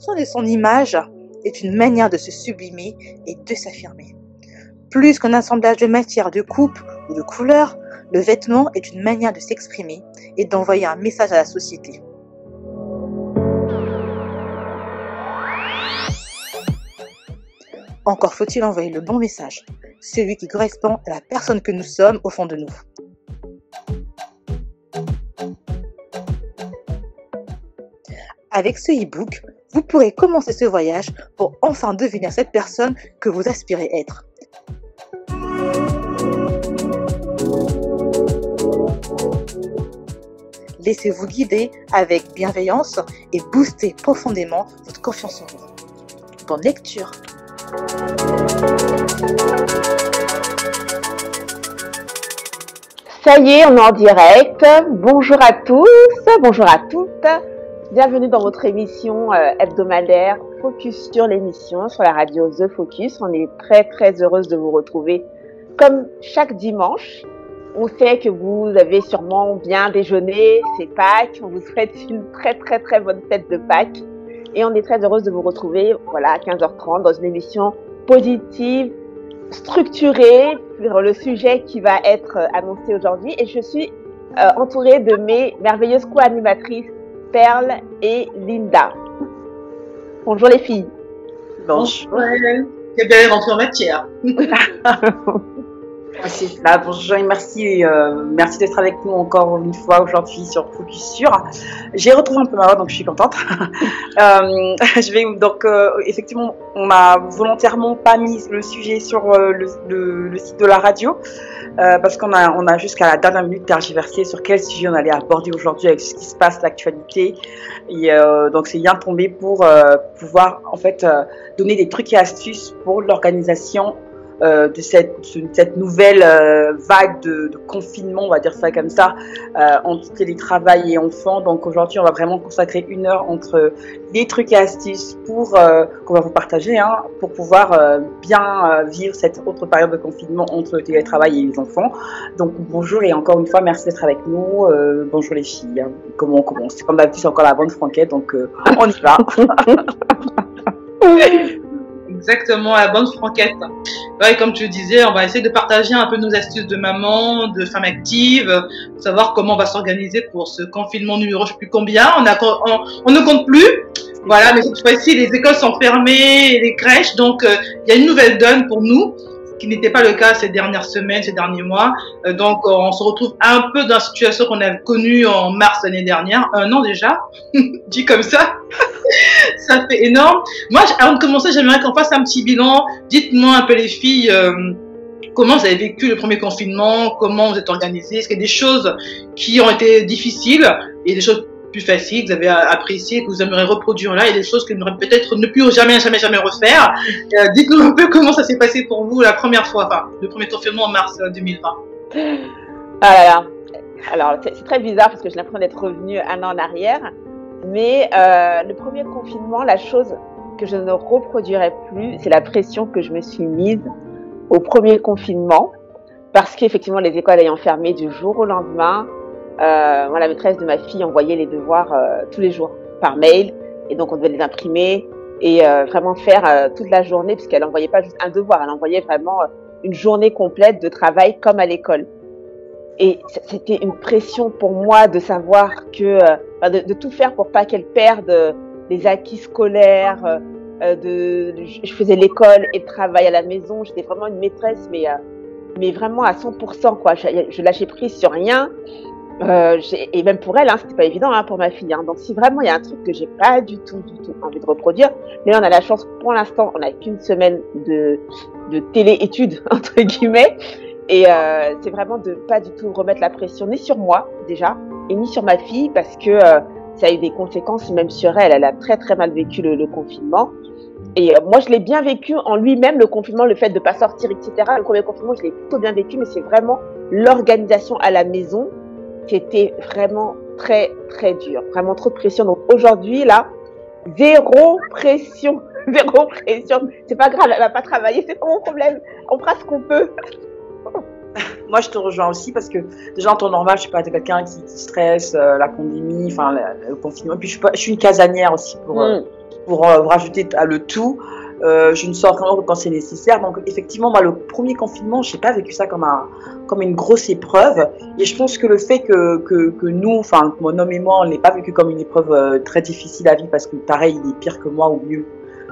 construction de son image est une manière de se sublimer et de s'affirmer. Plus qu'un assemblage de matières, de coupes ou de couleurs, le vêtement est une manière de s'exprimer et d'envoyer un message à la société. Encore faut-il envoyer le bon message, celui qui correspond à la personne que nous sommes au fond de nous. Avec ce e-book, vous pourrez commencer ce voyage pour enfin devenir cette personne que vous aspirez être. Laissez-vous guider avec bienveillance et boostez profondément votre confiance en vous. Bonne lecture! Ça y est, on est en direct. Bonjour à tous, bonjour à toutes. Bienvenue dans votre émission hebdomadaire Focus sur l'émission sur la radio The Focus. On est très heureuse de vous retrouver comme chaque dimanche. On sait que vous avez sûrement bien déjeuné, c'est Pâques. On vous souhaite une très bonne fête de Pâques. Et on est très heureuse de vous retrouver, voilà, à 15h30 dans une émission positive, structurée sur le sujet qui va être annoncé aujourd'hui. Et je suis entourée de mes merveilleuses co-animatrices, Perle et Linda. Bonjour les filles. Bonjour. C'est bien rentré en matière. C'est là, bonjour et merci d'être avec nous encore une fois aujourd'hui sur Focus Sur. J'ai retrouvé un peu ma voix, donc je suis contente. Effectivement, on m'a volontairement pas mis le sujet sur le site de la radio parce qu'on a jusqu'à la dernière minute tergiversé sur quel sujet on allait aborder aujourd'hui avec ce qui se passe, l'actualité. Et donc c'est bien tombé pour pouvoir en fait donner des trucs et astuces pour l'organisation de cette nouvelle vague de confinement, on va dire ça comme ça, entre télétravail et enfants. Donc aujourd'hui, on va vraiment consacrer 1 heure entre les trucs et astuces qu'on va vous partager, pour pouvoir bien vivre cette autre période de confinement entre le télétravail et les enfants. Donc bonjour et encore une fois, merci d'être avec nous. Bonjour les filles. Comment on commence? Comme d'habitude, c'est encore la bonne franquette, donc on y va. Exactement, la bonne franquette. Ouais, comme tu le disais, on va essayer de partager un peu nos astuces de maman, de femme active, savoir comment on va s'organiser pour ce confinement numéro je sais plus combien. On ne compte plus. Voilà, mais cette fois-ci, les écoles sont fermées, les crèches, donc il y a une nouvelle donne pour nous, ce qui n'était pas le cas ces dernières semaines, ces derniers mois. Donc on se retrouve un peu dans la situation qu'on a connue en mars l'année dernière, 1 an déjà, dit comme ça. Ça fait énorme. Moi, avant de commencer, j'aimerais qu'on fasse un petit bilan. Dites-moi un peu les filles, comment vous avez vécu le premier confinement, comment vous êtes organisées, est-ce qu'il y a des choses qui ont été difficiles et des choses plus faciles que vous avez appréciées, que vous aimeriez reproduire là, et des choses que vous aimeriez peut-être ne plus jamais refaire. Dites-nous un peu comment ça s'est passé pour vous la première fois, enfin, le premier confinement en mars 2020. Ah là là. Alors, c'est très bizarre parce que j'ai l'impression d'être revenue 1 an en arrière. Mais le premier confinement, la chose que je ne reproduirai plus, c'est la pression que je me suis mise au premier confinement, parce qu'effectivement les écoles ayant fermé du jour au lendemain, moi, la maîtresse de ma fille envoyait les devoirs tous les jours par mail, et donc on devait les imprimer et vraiment faire toute la journée, puisqu'elle n'envoyait pas juste un devoir, elle envoyait vraiment une journée complète de travail comme à l'école. Et c'était une pression pour moi de savoir que, de tout faire pour pas qu'elle perde les acquis scolaires. Je faisais l'école et le travail à la maison. J'étais vraiment une maîtresse, mais vraiment à 100%, quoi. Je lâchais prise sur rien. Et même pour elle, c'était pas évident, pour ma fille. Donc si vraiment il y a un truc que j'ai pas du tout envie de reproduire, mais là on a la chance, pour l'instant, on n'a qu'une semaine de télé-études entre guillemets. Et c'est vraiment de pas du tout remettre la pression ni sur moi déjà et ni sur ma fille, parce que ça a eu des conséquences même sur elle. Elle a très mal vécu le confinement. Et moi je l'ai bien vécu en lui-même, le confinement, le fait de pas sortir, etc. Le premier confinement je l'ai plutôt bien vécu, mais c'est vraiment l'organisation à la maison qui était vraiment très dur, vraiment trop de pression. Donc aujourd'hui là, zéro pression. C'est pas grave, elle va pas travailler, c'est pas mon problème. On fera ce qu'on peut. Moi, je te rejoins aussi parce que déjà en temps normal, je suis pas quelqu'un qui stresse la pandémie, enfin le confinement. Et puis je suis une casanière aussi pour pour rajouter à le tout. Je ne sors vraiment que quand c'est nécessaire. Donc effectivement, moi, le premier confinement, je n'ai pas vécu ça comme une grosse épreuve. Et je pense que le fait que nous, enfin mon homme et moi, on ne l'ait pas vécu comme une épreuve très difficile à vivre, parce que pareil, il est pire que moi ou mieux.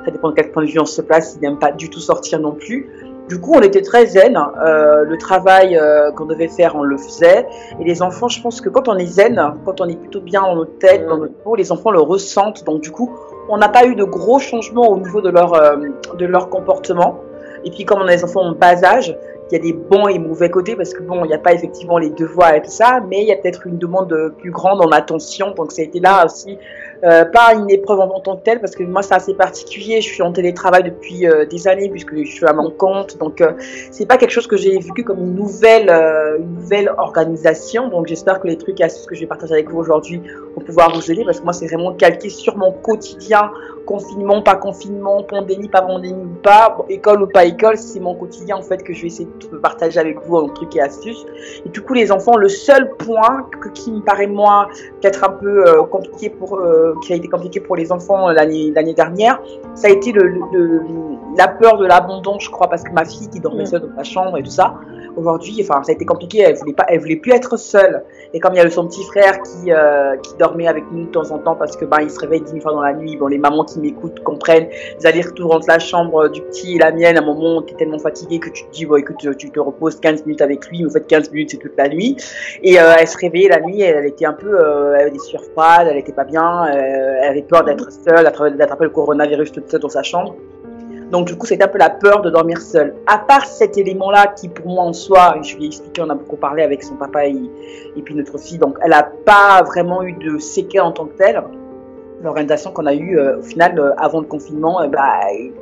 Ça dépend de quel point de vue on se place. Il n'aime pas du tout sortir non plus. Du coup, on était très zen. Le travail qu'on devait faire, on le faisait. Et les enfants, je pense que quand on est zen, quand on est plutôt bien dans notre tête, dans notre peau, les enfants le ressentent. Donc du coup, on n'a pas eu de gros changements au niveau de leur comportement. Et puis, comme on a des enfants en bas âge, il y a des bons et mauvais côtés, parce que bon, il n'y a pas effectivement les devoirs et tout ça, mais il y a peut-être une demande plus grande en attention. Donc ça a été là aussi, pas une épreuve en tant que telle, parce que moi c'est assez particulier. Je suis en télétravail depuis des années, puisque je suis à mon compte. Donc c'est pas quelque chose que j'ai vécu comme une nouvelle organisation. Donc j'espère que les trucs et astuces que je vais partager avec vous aujourd'hui vont pouvoir vous aider, parce que moi c'est vraiment calqué sur mon quotidien. Confinement, pas confinement, pandémie, pas pandémie ou pas, bon, école ou pas école, c'est mon quotidien en fait que je vais essayer de partager avec vous en trucs et astuces. Et du coup, les enfants, le seul point qui me paraît moi peut-être un peu compliqué qui a été compliqué pour les enfants l'année dernière, ça a été la peur de l'abandon, je crois, parce que ma fille qui dormait seule dans sa chambre et tout ça, aujourd'hui, enfin, ça a été compliqué. Elle voulait plus être seule. Et comme il y a son petit frère qui dormait avec nous de temps en temps, parce que il se réveille 10 fois dans la nuit. Bon, les mamans qui m'écoutent comprennent. Les allers-retours entre la chambre du petit et la mienne, à un moment, tu es tellement fatigué que tu te dis, bon, écoute, tu te reposes 15 minutes avec lui, mais en fait, 15 minutes, c'est toute la nuit. Et elle se réveillait la nuit, elle était un peu, elle avait des sueurs froides, elle était pas bien, elle avait peur d'être seule, d'attraper le coronavirus toute seule dans sa chambre. Donc du coup, c'était un peu la peur de dormir seule. À part cet élément-là qui, pour moi en soi, je lui ai expliqué, on a beaucoup parlé avec son papa et puis notre fille, donc elle n'a pas vraiment eu de séquelles en tant que telle. L'organisation qu'on a eue, au final, avant le confinement,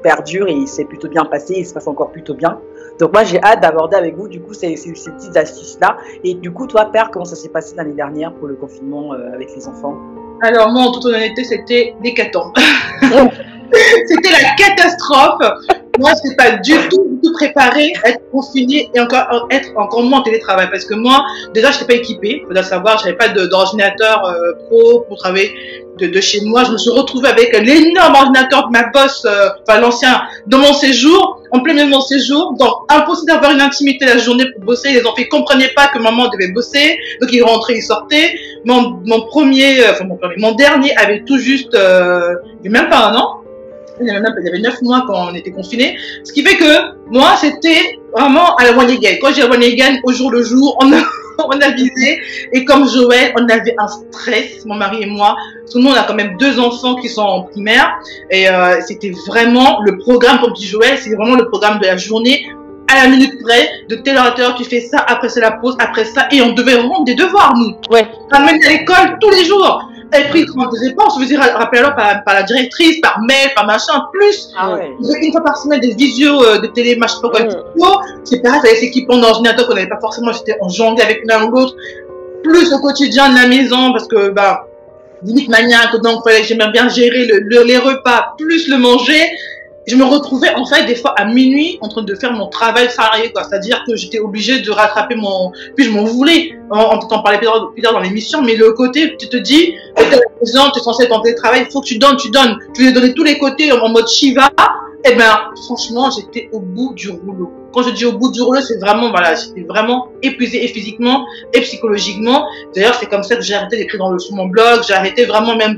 perdure et c'est plutôt bien passé, et il se passe encore plutôt bien. Donc moi, j'ai hâte d'aborder avec vous, du coup, ces petites astuces-là. Et du coup, toi, Père, comment ça s'est passé l'année dernière pour le confinement avec les enfants? Alors moi, en toute honnêteté, c'était l'hécatombe. C'était la catastrophe. Moi, je n'étais pas du tout préparée à être confinée et être encore moins en télétravail, parce que moi, déjà, je n'étais pas équipée. Il faut savoir, je n'avais pas d'ordinateur pro pour travailler de chez moi. Je me suis retrouvée avec l'énorme ordinateur de ma boss, enfin l'ancien, dans mon séjour, en plein milieu de mon séjour. Donc, impossible d'avoir une intimité la journée pour bosser. Les enfants ne comprenaient pas que maman devait bosser. Donc, ils rentraient, ils sortaient. Mon dernier avait tout juste, il n'y a même pas un an. Il y avait 9 mois quand on était confinés. Ce qui fait que moi, c'était vraiment à la one again. Quand j'ai one again, au jour le jour, on a visé. Et comme Joël, on avait un stress, mon mari et moi. Parce que nous, on a quand même 2 enfants qui sont en primaire. Et c'était vraiment le programme, comme dit Joël, c'est vraiment le programme de la journée. À la minute près, de telle heure à telle heure, tu fais ça, après c'est la pause, après ça. Et on devait rendre des devoirs, nous. Ouais. Ramener à l'école tous les jours. Et puis, quand on faisait pas, on se faisait rappeler alors par la directrice, par mail, par machin, plus. Une fois par semaine, des visios de télé, machin, quoi. C'est pareil, ça avait s'équiper en ordinateur qu'on n'avait pas forcément, j'étais en jonglée avec l'un ou l'autre. Plus au quotidien de la maison, parce que, limite maniaque, donc j'aimais bien gérer les repas, plus le manger. Je me retrouvais en fait des fois à minuit en train de faire mon travail salarié, quoi. C'est-à-dire que j'étais obligée de rattraper puis je m'en voulais, on t'en parlait plus tard dans l'émission, mais le côté, tu te dis, t'es à la maison, t'es censé être en télétravail, il faut que tu donnes. Tu lui as donné tous les côtés en mode Shiva. Eh ben, franchement, j'étais au bout du rouleau. Quand je dis au bout du rouleau, c'est vraiment, j'étais vraiment épuisée, et physiquement et psychologiquement. D'ailleurs, c'est comme ça que j'ai arrêté d'écrire sur mon blog, j'ai arrêté vraiment même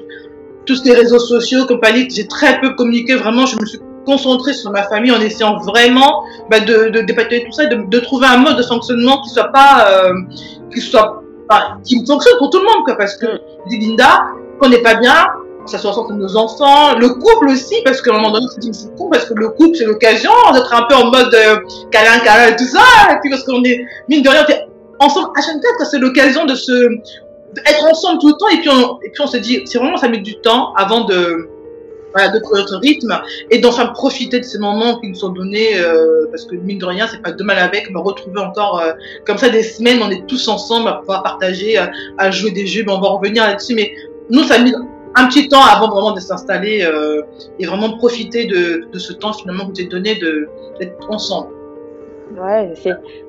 tous les réseaux sociaux, compagnie, j'ai très peu communiqué, vraiment, je me suis concentrée sur ma famille en essayant vraiment de dépatouiller tout ça, de trouver un mode de fonctionnement qui fonctionne pour tout le monde, quoi, parce que, dit Linda, qu'on n'est pas bien, ça se ressent sur nos enfants, le couple aussi, parce qu'à un moment donné, c'est con, parce que le couple, c'est l'occasion d'être un peu en mode câlin et tout ça, et puis parce qu'on est, mine de rien, on est ensemble H24, c'est l'occasion d'être ensemble tout le temps, et puis on se dit, c'est vraiment, ça met du temps avant de trouver notre rythme et d'enfin profiter de ces moments qui nous sont donnés, parce que mine de rien, c'est pas demain la veille, me retrouver encore comme ça des semaines, on est tous ensemble à pouvoir partager, à jouer des jeux, mais on va revenir là-dessus, mais nous, ça a mis un petit temps avant vraiment de s'installer et vraiment profiter de ce temps finalement que vous avez donné d'être ensemble. Ouais,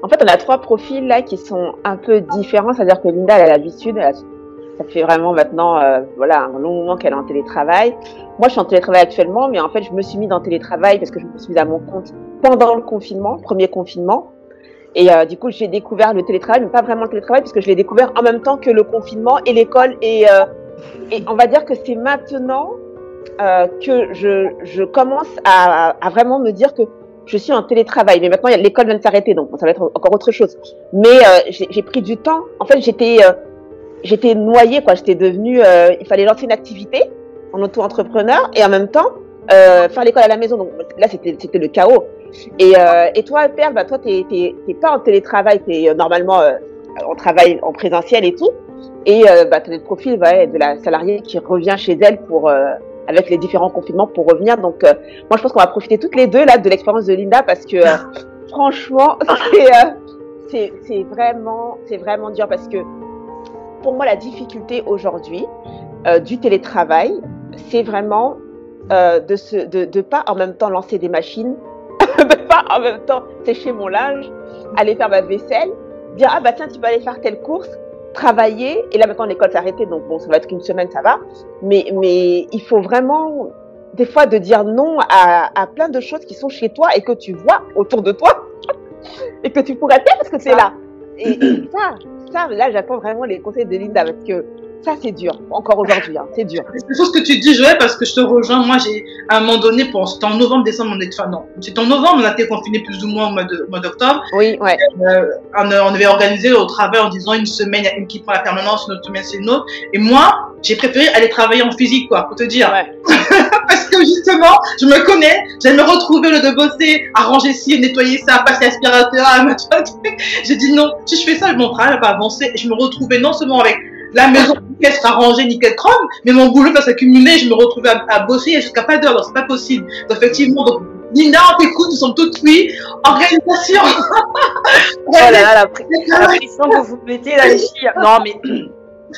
en fait, on a 3 profils là qui sont un peu différents, c'est-à-dire que Linda, elle a l'habitude, Ça fait vraiment maintenant, voilà, un long moment qu'elle est en télétravail. Moi, je suis en télétravail actuellement, mais en fait, je me suis mise en télétravail parce que je me suis mise à mon compte pendant le confinement, premier confinement. Et du coup, j'ai découvert le télétravail, mais pas vraiment le télétravail, puisque je l'ai découvert en même temps que le confinement et l'école. Et on va dire que c'est maintenant que je commence à vraiment me dire que je suis en télétravail. Mais maintenant, l'école vient de s'arrêter, donc ça va être encore autre chose. Mais j'ai pris du temps. En fait, j'étais noyée, quoi. J'étais devenue, il fallait lancer une activité en auto-entrepreneur et en même temps faire l'école à la maison. Donc là, c'était le chaos. Et toi, Perle, bah, toi, t'es pas en télétravail, t'es normalement en travail en présentiel et tout. Et bah, t'as le profil de la salariée qui revient chez elle pour avec les différents confinements pour revenir. Donc moi, je pense qu'on va profiter toutes les deux là de l'expérience de Linda parce que franchement, c'est vraiment dur parce que pour moi, la difficulté aujourd'hui du télétravail, c'est vraiment de pas en même temps lancer des machines, de pas en même temps sécher mon linge, aller faire ma vaisselle, dire ah bah tiens tu peux aller faire telle course, travailler et là maintenant l'école s'est arrêtée donc bon ça va être qu'une semaine ça va, mais il faut vraiment des fois de dire non à plein de choses qui sont chez toi et que tu vois autour de toi et que tu pourrais faire parce que c'est là et ça là j'attends vraiment les conseils de Linda parce que ça, c'est dur. Encore aujourd'hui, hein, c'est dur. C'est chose que tu dis, Joël, parce que je te rejoins. Moi, à un moment donné, c'était en novembre, décembre, c'était en novembre, on a été confinés plus ou moins au mois d'octobre. Oui, ouais. On avait organisé au travail en disant une semaine, il y a une qui prend la permanence, une autre semaine, c'est une autre. Et moi, j'ai préféré aller travailler en physique, quoi, pour te dire. Ouais. Parce que justement, je me connais, j'aime me retrouver le de bosser, arranger ci, nettoyer ça, passer l'aspirateur, j'ai dit non, si je fais ça, mon travail va pas avancer et je me retrouvais non seulement avec la maison nickel sera rangée, nickel chrome, mais mon boulot va s'accumuler, je me retrouvais à bosser jusqu'à pas d'heure, donc c'est pas possible. Donc effectivement, donc Linda, on t'écoute, nous sommes toutes oui, organisation. Oh là là, la pression que vous mettez là, les filles. Non mais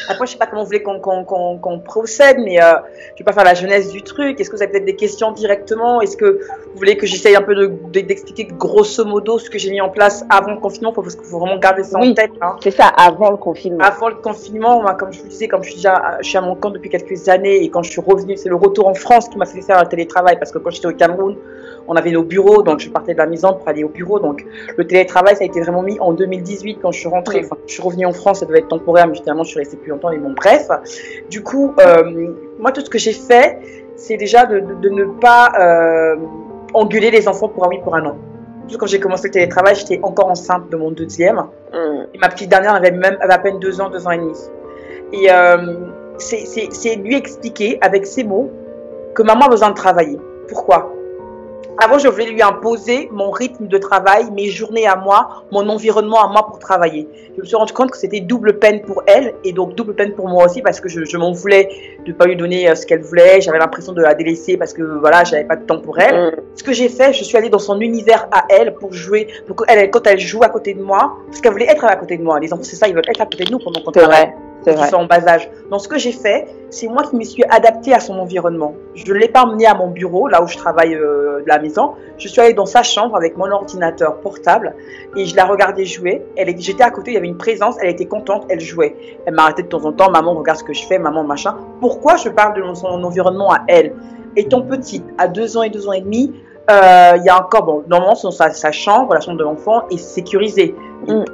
après, je sais pas comment vous voulez qu'on procède, mais je vais pas faire la jeunesse du truc. Est-ce que vous avez peut-être des questions directement? Est-ce que vous voulez que j'essaye un peu d'expliquer grosso modo ce que j'ai mis en place avant le confinement? Parce qu'il faut vraiment garder ça en tête. Hein. C'est ça, avant le confinement. Avant le confinement, moi, comme je vous disais, comme je suis à mon compte depuis quelques années et quand je suis revenue, c'est le retour en France qui m'a fait faire un télétravail parce que quand j'étais au Cameroun, on avait nos bureaux, donc je partais de la maison pour aller au bureau. Donc le télétravail, ça a été vraiment mis en 2018 quand je suis rentrée. Enfin, je suis revenue en France, ça devait être temporaire, mais finalement, je suis restée plus longtemps. Mais bon, bref. Du coup, moi, tout ce que j'ai fait, c'est déjà de ne pas engueuler les enfants pour un oui, pour un non. Quand j'ai commencé le télétravail, j'étais encore enceinte de mon deuxième. Et ma petite dernière avait à peine 2 ans, 2 ans et demi. Et c'est lui expliquer avec ses mots que maman a besoin de travailler. Pourquoi ? Avant, je voulais lui imposer mon rythme de travail, mes journées à moi, mon environnement à moi pour travailler. Je me suis rendu compte que c'était double peine pour elle et donc double peine pour moi aussi parce que je m'en voulais de ne pas lui donner ce qu'elle voulait. J'avais l'impression de la délaisser parce que voilà, j'avais pas de temps pour elle. Ce que j'ai fait, je suis allée dans son univers à elle pour jouer, pour qu'elle, quand elle joue à côté de moi, parce qu'elle voulait être à côté de moi. Les enfants, c'est ça, ils veulent être à côté de nous pendant qu'on travaille. Qui sont en bas âge. Donc, ce que j'ai fait, c'est moi qui me suis adaptée à son environnement. Je ne l'ai pas emmenée à mon bureau, là où je travaille de la maison. Je suis allée dans sa chambre avec mon ordinateur portable et je la regardais jouer. J'étais à côté, il y avait une présence, elle était contente, elle jouait. Elle m'arrêtait de temps en temps, maman, regarde ce que je fais, maman, machin. Pourquoi je parle de son environnement à elle? Étant petite, à 2 ans et 2 ans et demi, il y a encore, bon, normalement, sa chambre, la chambre de l'enfant, est sécurisée.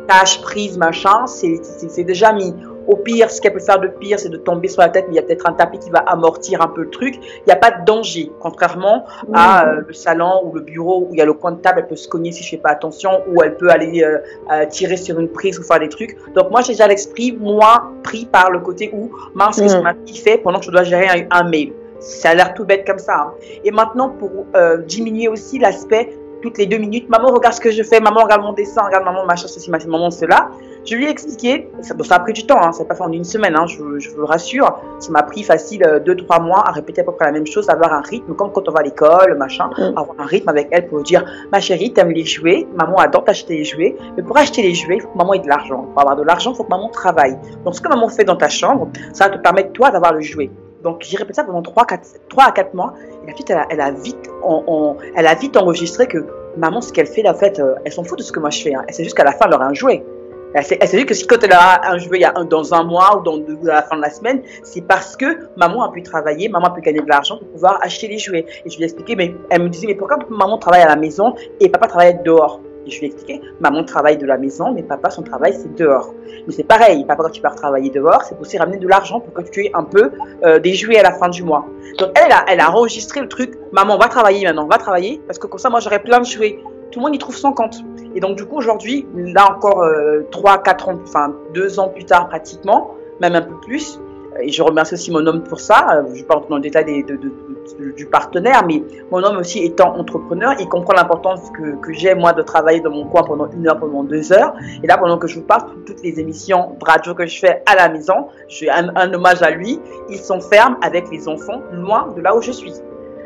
Tâches prises, machin, c'est déjà mis. Au pire, ce qu'elle peut faire de pire, c'est de tomber sur la tête, mais il y a peut-être un tapis qui va amortir un peu le truc. Il n'y a pas de danger, contrairement à le salon ou le bureau où il y a le coin de table, elle peut se cogner si je ne fais pas attention, ou elle peut aller tirer sur une prise ou faire des trucs. Donc moi, j'ai déjà l'esprit, moi, pris par le côté où, mince, qu'est-ce que ma fille fait pendant que je dois gérer un mail. Ça a l'air tout bête comme ça. Hein. Et maintenant, pour diminuer aussi l'aspect, toutes les 2 minutes, maman, regarde ce que je fais, maman, regarde mon dessin, regarde maman, machin, ceci, maman, cela. Je lui ai expliqué, ça a pris du temps, hein, ça n'a pas fait en 1 semaine, hein, je vous rassure. Ça m'a pris facile 2-3 mois à répéter à peu près la même chose, avoir un rythme, comme quand on va à l'école, machin, avoir un rythme avec elle pour dire, ma chérie, t'aimes les jouets, maman adore t'acheter les jouets, mais pour acheter les jouets, il faut que maman ait de l'argent. Pour avoir de l'argent, il faut que maman travaille. Donc ce que maman fait dans ta chambre, ça va te permettre toi d'avoir le jouet. Donc j'ai répété ça pendant 3 à 4 mois, et la petite, elle a vite enregistré que maman, ce qu'elle fait, en fait, elle s'en fout de ce que moi je fais, hein. Elle sait juste qu'à la fin, elle aura un jouet. Elle s'est dit que si quand elle a un jouet dans un mois ou à la fin de la semaine, c'est parce que maman a pu travailler, maman a pu gagner de l'argent pour pouvoir acheter les jouets. Et je lui ai expliqué, mais elle me disait, mais pourquoi maman travaille à la maison et papa travaille dehors? Et je lui ai expliqué, maman travaille de la maison, mais papa, son travail, c'est dehors. Mais c'est pareil, papa, quand tu pars travailler dehors, c'est aussi ramener de l'argent pour que tu aies un peu des jouets à la fin du mois. Donc elle a enregistré le truc, maman va travailler maintenant, va travailler, parce que comme ça, moi, j'aurai plein de jouets. Tout le monde y trouve son compte. Et donc, du coup, aujourd'hui, là encore, 3, 4 ans, enfin 2 ans plus tard pratiquement, même un peu plus, et je remercie aussi mon homme pour ça, je ne vais pas rentrer dans le détail du partenaire, mais mon homme aussi étant entrepreneur, il comprend l'importance que j'ai moi de travailler dans mon coin pendant 1 heure, pendant 2 heures, et là pendant que je vous parle, toutes les émissions de radio que je fais à la maison, je fais un hommage à lui, ils s'enferment avec les enfants loin de là où je suis.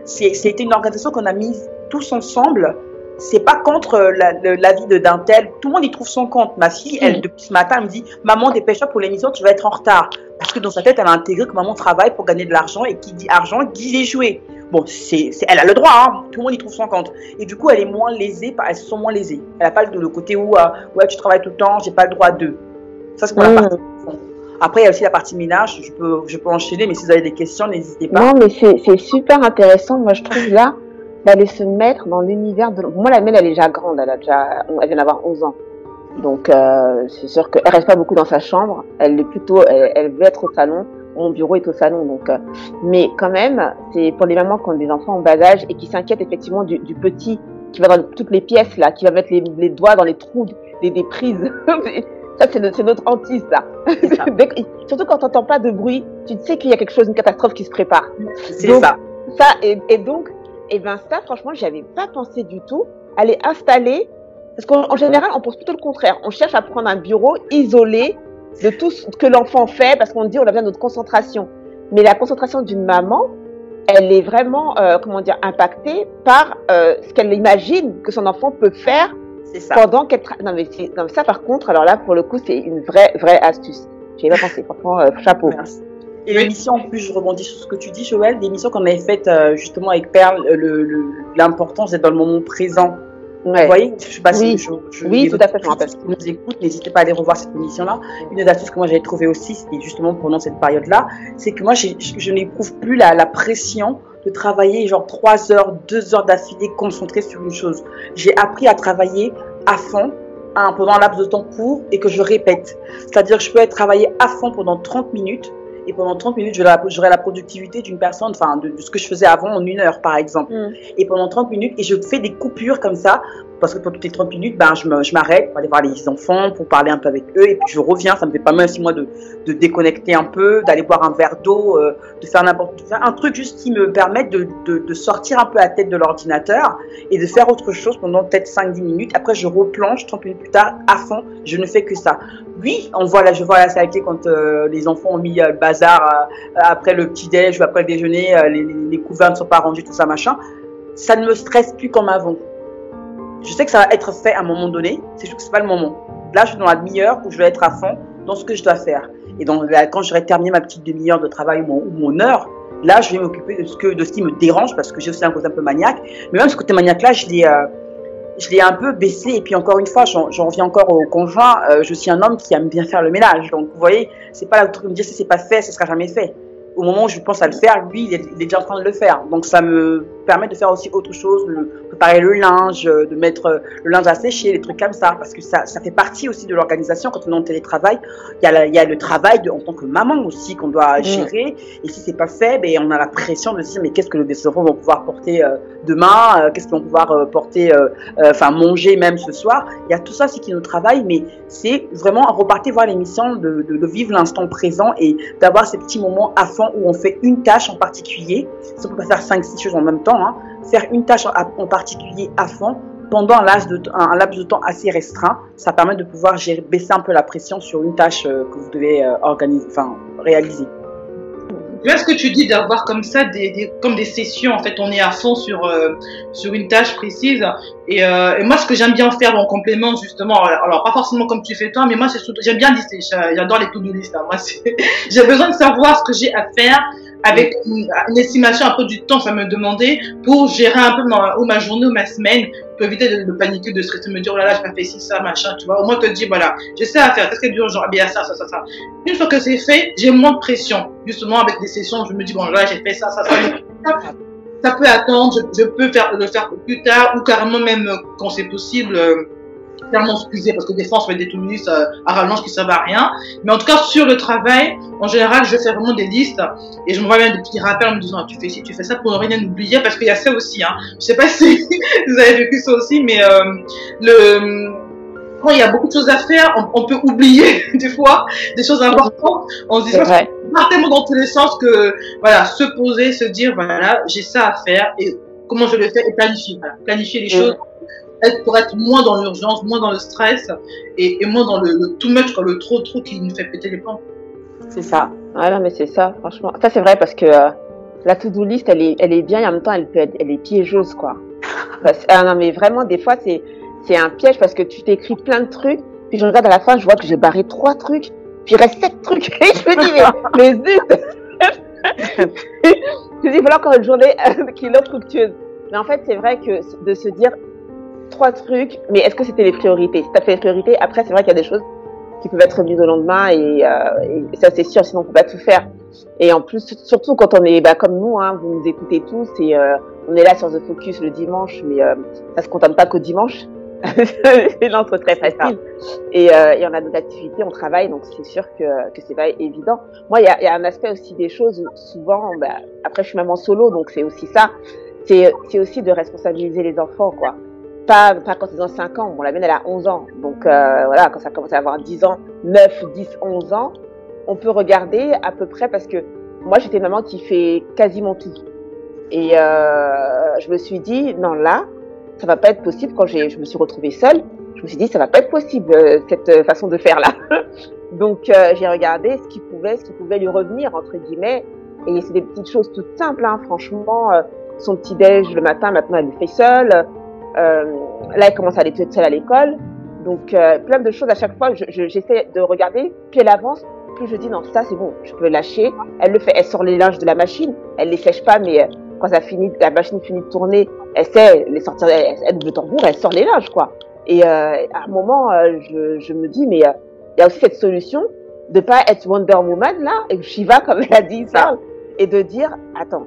C'était une organisation qu'on a mise tous ensemble. C'est pas contre la vie d'un tel. Tout le monde y trouve son compte. Ma fille, elle, depuis ce matin, elle me dit, maman, dépêche-toi pour l'émission, tu vas être en retard. Parce que dans sa tête, elle a intégré que maman travaille pour gagner de l'argent et qui dit argent, dit les jouets. Bon, elle a le droit, hein. Tout le monde y trouve son compte. Et du coup, elle est moins lésée, elles se sont moins lésées. Elle n'a pas le côté où, ouais, tu travailles tout le temps, j'ai pas le droit d'eux. Ça, c'est pour la partie. Après, il y a aussi la partie ménage. Je peux enchaîner, mais si vous avez des questions, n'hésitez pas. Non, mais c'est super intéressant. Moi, je trouve là, d'aller se mettre dans l'univers de... Moi, la mienne, elle est déjà grande, elle vient d'avoir 11 ans. Donc, c'est sûr qu'elle reste pas beaucoup dans sa chambre. Elle est plutôt, elle veut être au salon. Mon bureau est au salon, donc. Mais quand même, c'est pour les mamans qui ont des enfants en bas âge et qui s'inquiètent effectivement du petit qui va dans toutes les pièces là, qui va mettre les doigts dans les trous des prises. Ça, c'est notre hantise, ça. Surtout quand t'entends pas de bruit, tu sais qu'il y a quelque chose, une catastrophe qui se prépare. C'est ça. Ça, et donc, ça, franchement, j'y avais pas pensé du tout. Aller installer, parce qu'en général, on pense plutôt le contraire. On cherche à prendre un bureau isolé de tout ce que l'enfant fait, parce qu'on dit on a besoin de notre concentration. Mais la concentration d'une maman, elle est vraiment, impactée par ce qu'elle imagine que son enfant peut faire pendant qu'elle non mais ça, par contre, alors là, pour le coup, c'est une vraie astuce. J'y ai pas pensé, franchement, chapeau. Merci. Et l'émission, en plus, je rebondis sur ce que tu dis, Joël, l'émission qu'on avait faite justement avec Perle, l'importance d'être dans le moment présent. Ouais. Vous voyez, je sais pas si oui, tout à fait, je me rappelle. Qui nous écoutent, n'hésitez pas à aller revoir cette émission-là. Une des astuces que moi j'avais trouvée aussi, c'était justement pendant cette période-là, c'est que moi je n'éprouve plus la pression de travailler genre 3 heures, 2 heures d'affilée concentrée sur une chose. J'ai appris à travailler à fond pendant un laps de temps court et que je répète. C'est-à-dire que je peux travailler à fond pendant 30 minutes. Et pendant 30 minutes, j'aurai la productivité d'une personne, enfin, de ce que je faisais avant en 1 heure, par exemple. Et pendant 30 minutes, et je fais des coupures comme ça, parce que pour toutes les 30 minutes, je m'arrête pour aller voir les enfants, pour parler un peu avec eux, et puis je reviens. Ça me fait pas mal aussi, moi, de déconnecter un peu, d'aller boire un verre d'eau, de faire un truc juste qui me permette de sortir un peu la tête de l'ordinateur et de faire autre chose pendant peut-être 5-10 minutes. Après, je replonge 30 minutes plus tard à fond. Je ne fais que ça. Oui, je vois la saleté quand les enfants ont mis le bazar après le petit-déj ou après le déjeuner, les couverts ne sont pas rangés, tout ça, machin. Ça ne me stresse plus comme avant. Je sais que ça va être fait à un moment donné, c'est juste que c'est pas le moment. Là, je suis dans la demi-heure où je vais être à fond dans ce que je dois faire. Et donc, quand j'aurai terminé ma petite demi-heure de travail ou mon heure, là, je vais m'occuper de ce qui me dérange parce que j'ai aussi un côté un peu maniaque. Mais même ce côté maniaque-là, je l'ai un peu baissé. Et puis encore une fois, j'en reviens encore au conjoint. Je suis un homme qui aime bien faire le ménage. Donc, vous voyez, c'est pas le truc de me dire si c'est pas fait, ce sera jamais fait. Au moment où je pense à le faire, lui, il est déjà en train de le faire. Donc, ça me permet de faire aussi autre chose, de préparer le linge, de mettre le linge à sécher, des trucs comme ça. Parce que ça fait partie aussi de l'organisation. Quand on est en télétravail, il y a le travail en tant que maman aussi qu'on doit gérer. Et si c'est pas fait, on a la pression de se dire, mais qu'est-ce que les enfants vont pouvoir porter demain? Qu'est-ce qu'ils vont pouvoir porter, manger même ce soir? Il y a tout ça aussi qui nous travaille, mais c'est vraiment repartir voir l'émission, de vivre l'instant présent et d'avoir ces petits moments à fond où on fait une tâche en particulier. Si on peut pas faire 5-6 choses en même temps, faire une tâche en particulier à fond pendant un laps de temps assez restreint, ça permet de pouvoir baisser un peu la pression sur une tâche que vous devez réaliser. Tu vois ce que tu dis d'avoir comme ça comme des sessions, en fait on est à fond sur une tâche précise et moi ce que j'aime bien faire en complément justement, alors pas forcément comme tu fais toi, mais moi j'aime bien lister, j'adore les to-do list, moi j'ai besoin de savoir ce que j'ai à faire avec une estimation un peu du temps que ça me demandait pour gérer un peu ma journée ou ma semaine, pour éviter de paniquer, de stresser, de me dire, oh là là, j'ai pas fait ci, ça, machin, tu vois. Au moins, te dire, voilà, j'ai ça à faire, qu'est-ce qu'il y a d'urgent? Bien, ça. Une fois que c'est fait, j'ai moins de pression. Justement, avec des sessions, je me dis, bon, là, j'ai fait ça. Ça peut attendre, je peux le faire plus tard, ou carrément même quand c'est possible, clairement excusé, parce que des fois on se fait des to-do list à rallonge qui servent à rien. Mais en tout cas, sur le travail, en général, je fais vraiment des listes et je me vois même des petits rappels en me disant, ah, tu fais ci, tu fais ça pour ne rien oublier, parce qu'il y a ça aussi, hein. Je sais pas si vous avez vécu ça aussi, mais quand il y a beaucoup de choses à faire, on peut oublier des fois des choses importantes. On se dit, part tellement dans tous les sens que, voilà, se poser, se dire, voilà, j'ai ça à faire et comment je le fais et planifier, voilà, planifier les choses. Pour être moins dans l'urgence, moins dans le stress et moins dans le too much, le trop qui nous fait péter les plombs. C'est ça. Ouais, non, mais c'est ça, franchement. Ça, c'est vrai parce que la to-do list, elle est bien et en même temps, elle est piégeuse, quoi. Non, mais vraiment, des fois, c'est un piège parce que tu t'écris plein de trucs, puis je regarde à la fin, je vois que j'ai barré 3 trucs, puis il reste 7 trucs, et je me dis, mais zut! Je me dis, voilà encore une journée qui est fructueuse. Mais en fait, c'est vrai que de se dire, 3 trucs, mais est-ce que c'était les priorités? Si tu as fait les priorités, après, c'est vrai qu'il y a des choses qui peuvent être mises au lendemain et ça, c'est sûr, sinon on peut pas tout faire. Et en plus, surtout quand on est comme nous, hein, vous nous écoutez tous et on est là sur The Focus le dimanche, mais ça se contente pas qu'au dimanche. C'est l'entre très facile. Et on a des activités, on travaille, donc c'est sûr que c'est pas évident. Moi, il y a un aspect aussi des choses où souvent, après je suis maman solo, donc c'est aussi ça. C'est aussi de responsabiliser les enfants, quoi. Pas quand ils ont 5 ans, la mienne elle a 11 ans, donc voilà, quand ça commence à avoir 10 ans, 9, 10, 11 ans, on peut regarder à peu près parce que moi j'étais une maman qui fait quasiment tout. Et je me suis dit, non là, ça va pas être possible quand je me suis retrouvée seule, je me suis dit, ça va pas être possible cette façon de faire là. Donc j'ai regardé ce qui pouvait lui revenir, entre guillemets, et c'est des petites choses toutes simples, hein, franchement, son petit déj le matin, maintenant elle le fait seule. Là, elle commence à aller toute seule à l'école. Donc, plein de choses à chaque fois. J'essaie de regarder. Plus elle avance, plus je dis non, ça c'est bon, je peux lâcher. Elle le fait. Elle sort les linges de la machine. Elle les sèche pas, mais quand la machine finit de tourner, elle sait les sortir. Elle ouvre le tambour, elle sort les linges, quoi. Et à un moment, je me dis, mais il y a aussi cette solution de pas être Wonder Woman là, et Shiva comme elle a dit ça, et de dire, attends,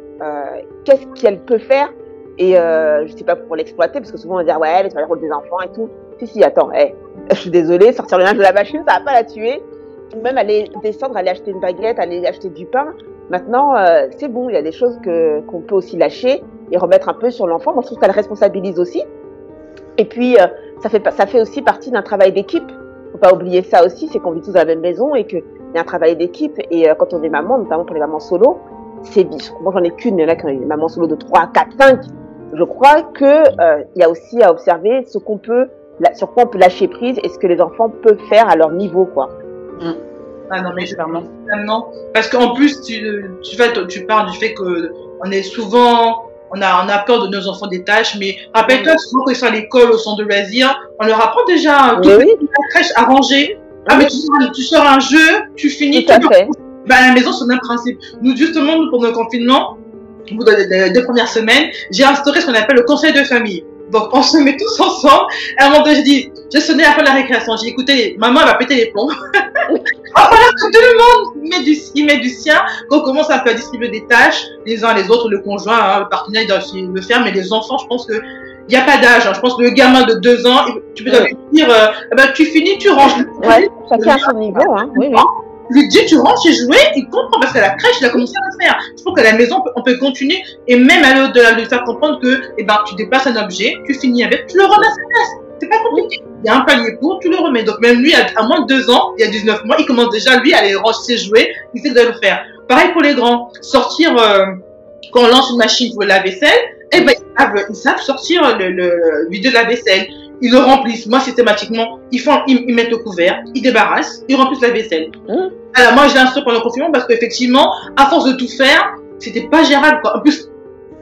qu'est-ce qu'elle peut faire? Et je sais pas pour l'exploiter parce que souvent on va dire ouais mais c'est pas le rôle des enfants et tout. Si attends, je suis désolée, sortir le linge de la machine ça va pas la tuer. Ou même aller descendre, aller acheter une baguette, aller acheter du pain. Maintenant c'est bon, il y a des choses qu'on peut aussi lâcher et remettre un peu sur l'enfant. Moi je trouve qu'elle responsabilise aussi. Et puis ça fait aussi partie d'un travail d'équipe. Faut pas oublier ça aussi, c'est qu'on vit tous dans la même maison et qu'il y a un travail d'équipe. Et quand on est maman, notamment pour les mamans solo, c'est moi j'en ai qu'une, il y en a qui ont des mamans solo de 3, 4, 5. Je crois que y a aussi à observer sur quoi on peut lâcher prise et ce que les enfants peuvent faire à leur niveau, quoi. Ah non mais clairement. Parce qu'en plus tu parles du fait que on est souvent on a peur de nos enfants des tâches, mais rappelle-toi souvent qu'ils sont à l'école au centre de loisirs, on leur apprend déjà la crèche à ranger. Ah mais tu sors un jeu, tu finis tout à fait. À la maison c'est le même principe. Nous justement pour nos confinements, au bout des 2 premières semaines, j'ai instauré ce qu'on appelle le conseil de famille. Donc, on se met tous ensemble. Et à un moment donné, j'ai sonné après la récréation. J'ai dit, écoutez, maman, elle va péter les plombs. Voilà, que tout le monde met du sien. Qu'on commence un peu à distribuer des tâches, les uns les autres, le conjoint, hein, le partenaire, il doit aussi le faire. Mais les enfants, je pense que il n'y a pas d'âge. Hein. Je pense que le gamin de 2 ans, tu peux lui dire, tu finis, tu ranges. Ouais, chacun à son niveau, hein. Oui. Lui dit tu rentres chez jouer, il comprend parce qu'à la crèche il a commencé à le faire. Je pense qu'à la maison on peut continuer et même aller au-delà de lui faire comprendre que tu déplaces un objet, tu finis avec, tu le remets à sa place. C'est pas compliqué. Il y a un palier pour, tu le remets. Donc même lui à moins de 2 ans, il y a 19 mois, il commence déjà lui à aller ranger ses jouets, il sait que de le faire. Pareil pour les grands, sortir quand on lance une machine pour la vaisselle, ils savent sortir le vide de la vaisselle. Ils le remplissent. Moi, systématiquement, ils mettent le couvert, ils débarrassent, ils remplissent la vaisselle. Alors, moi, je l'ai instauré pendant le confinement parce qu'effectivement, à force de tout faire, c'était pas gérable, quoi. En plus,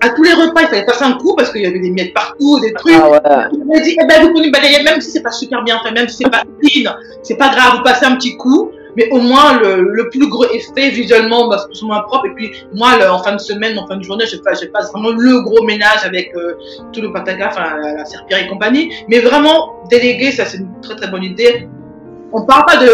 à tous les repas, il fallait passer un coup parce qu'il y avait des miettes partout, des trucs. Il m'a dit, vous pouvez balayer, même si c'est pas super bien fait, même si c'est pas clean, c'est pas grave, vous passez un petit coup. mais au moins le plus gros effet visuellement, bah, c'est moins propre. Et puis moi, en fin de semaine, en fin de journée, je passe vraiment le gros ménage avec tout le pataga, enfin la serpillère et compagnie. Mais vraiment déléguer, ça c'est une très très bonne idée. On parle pas des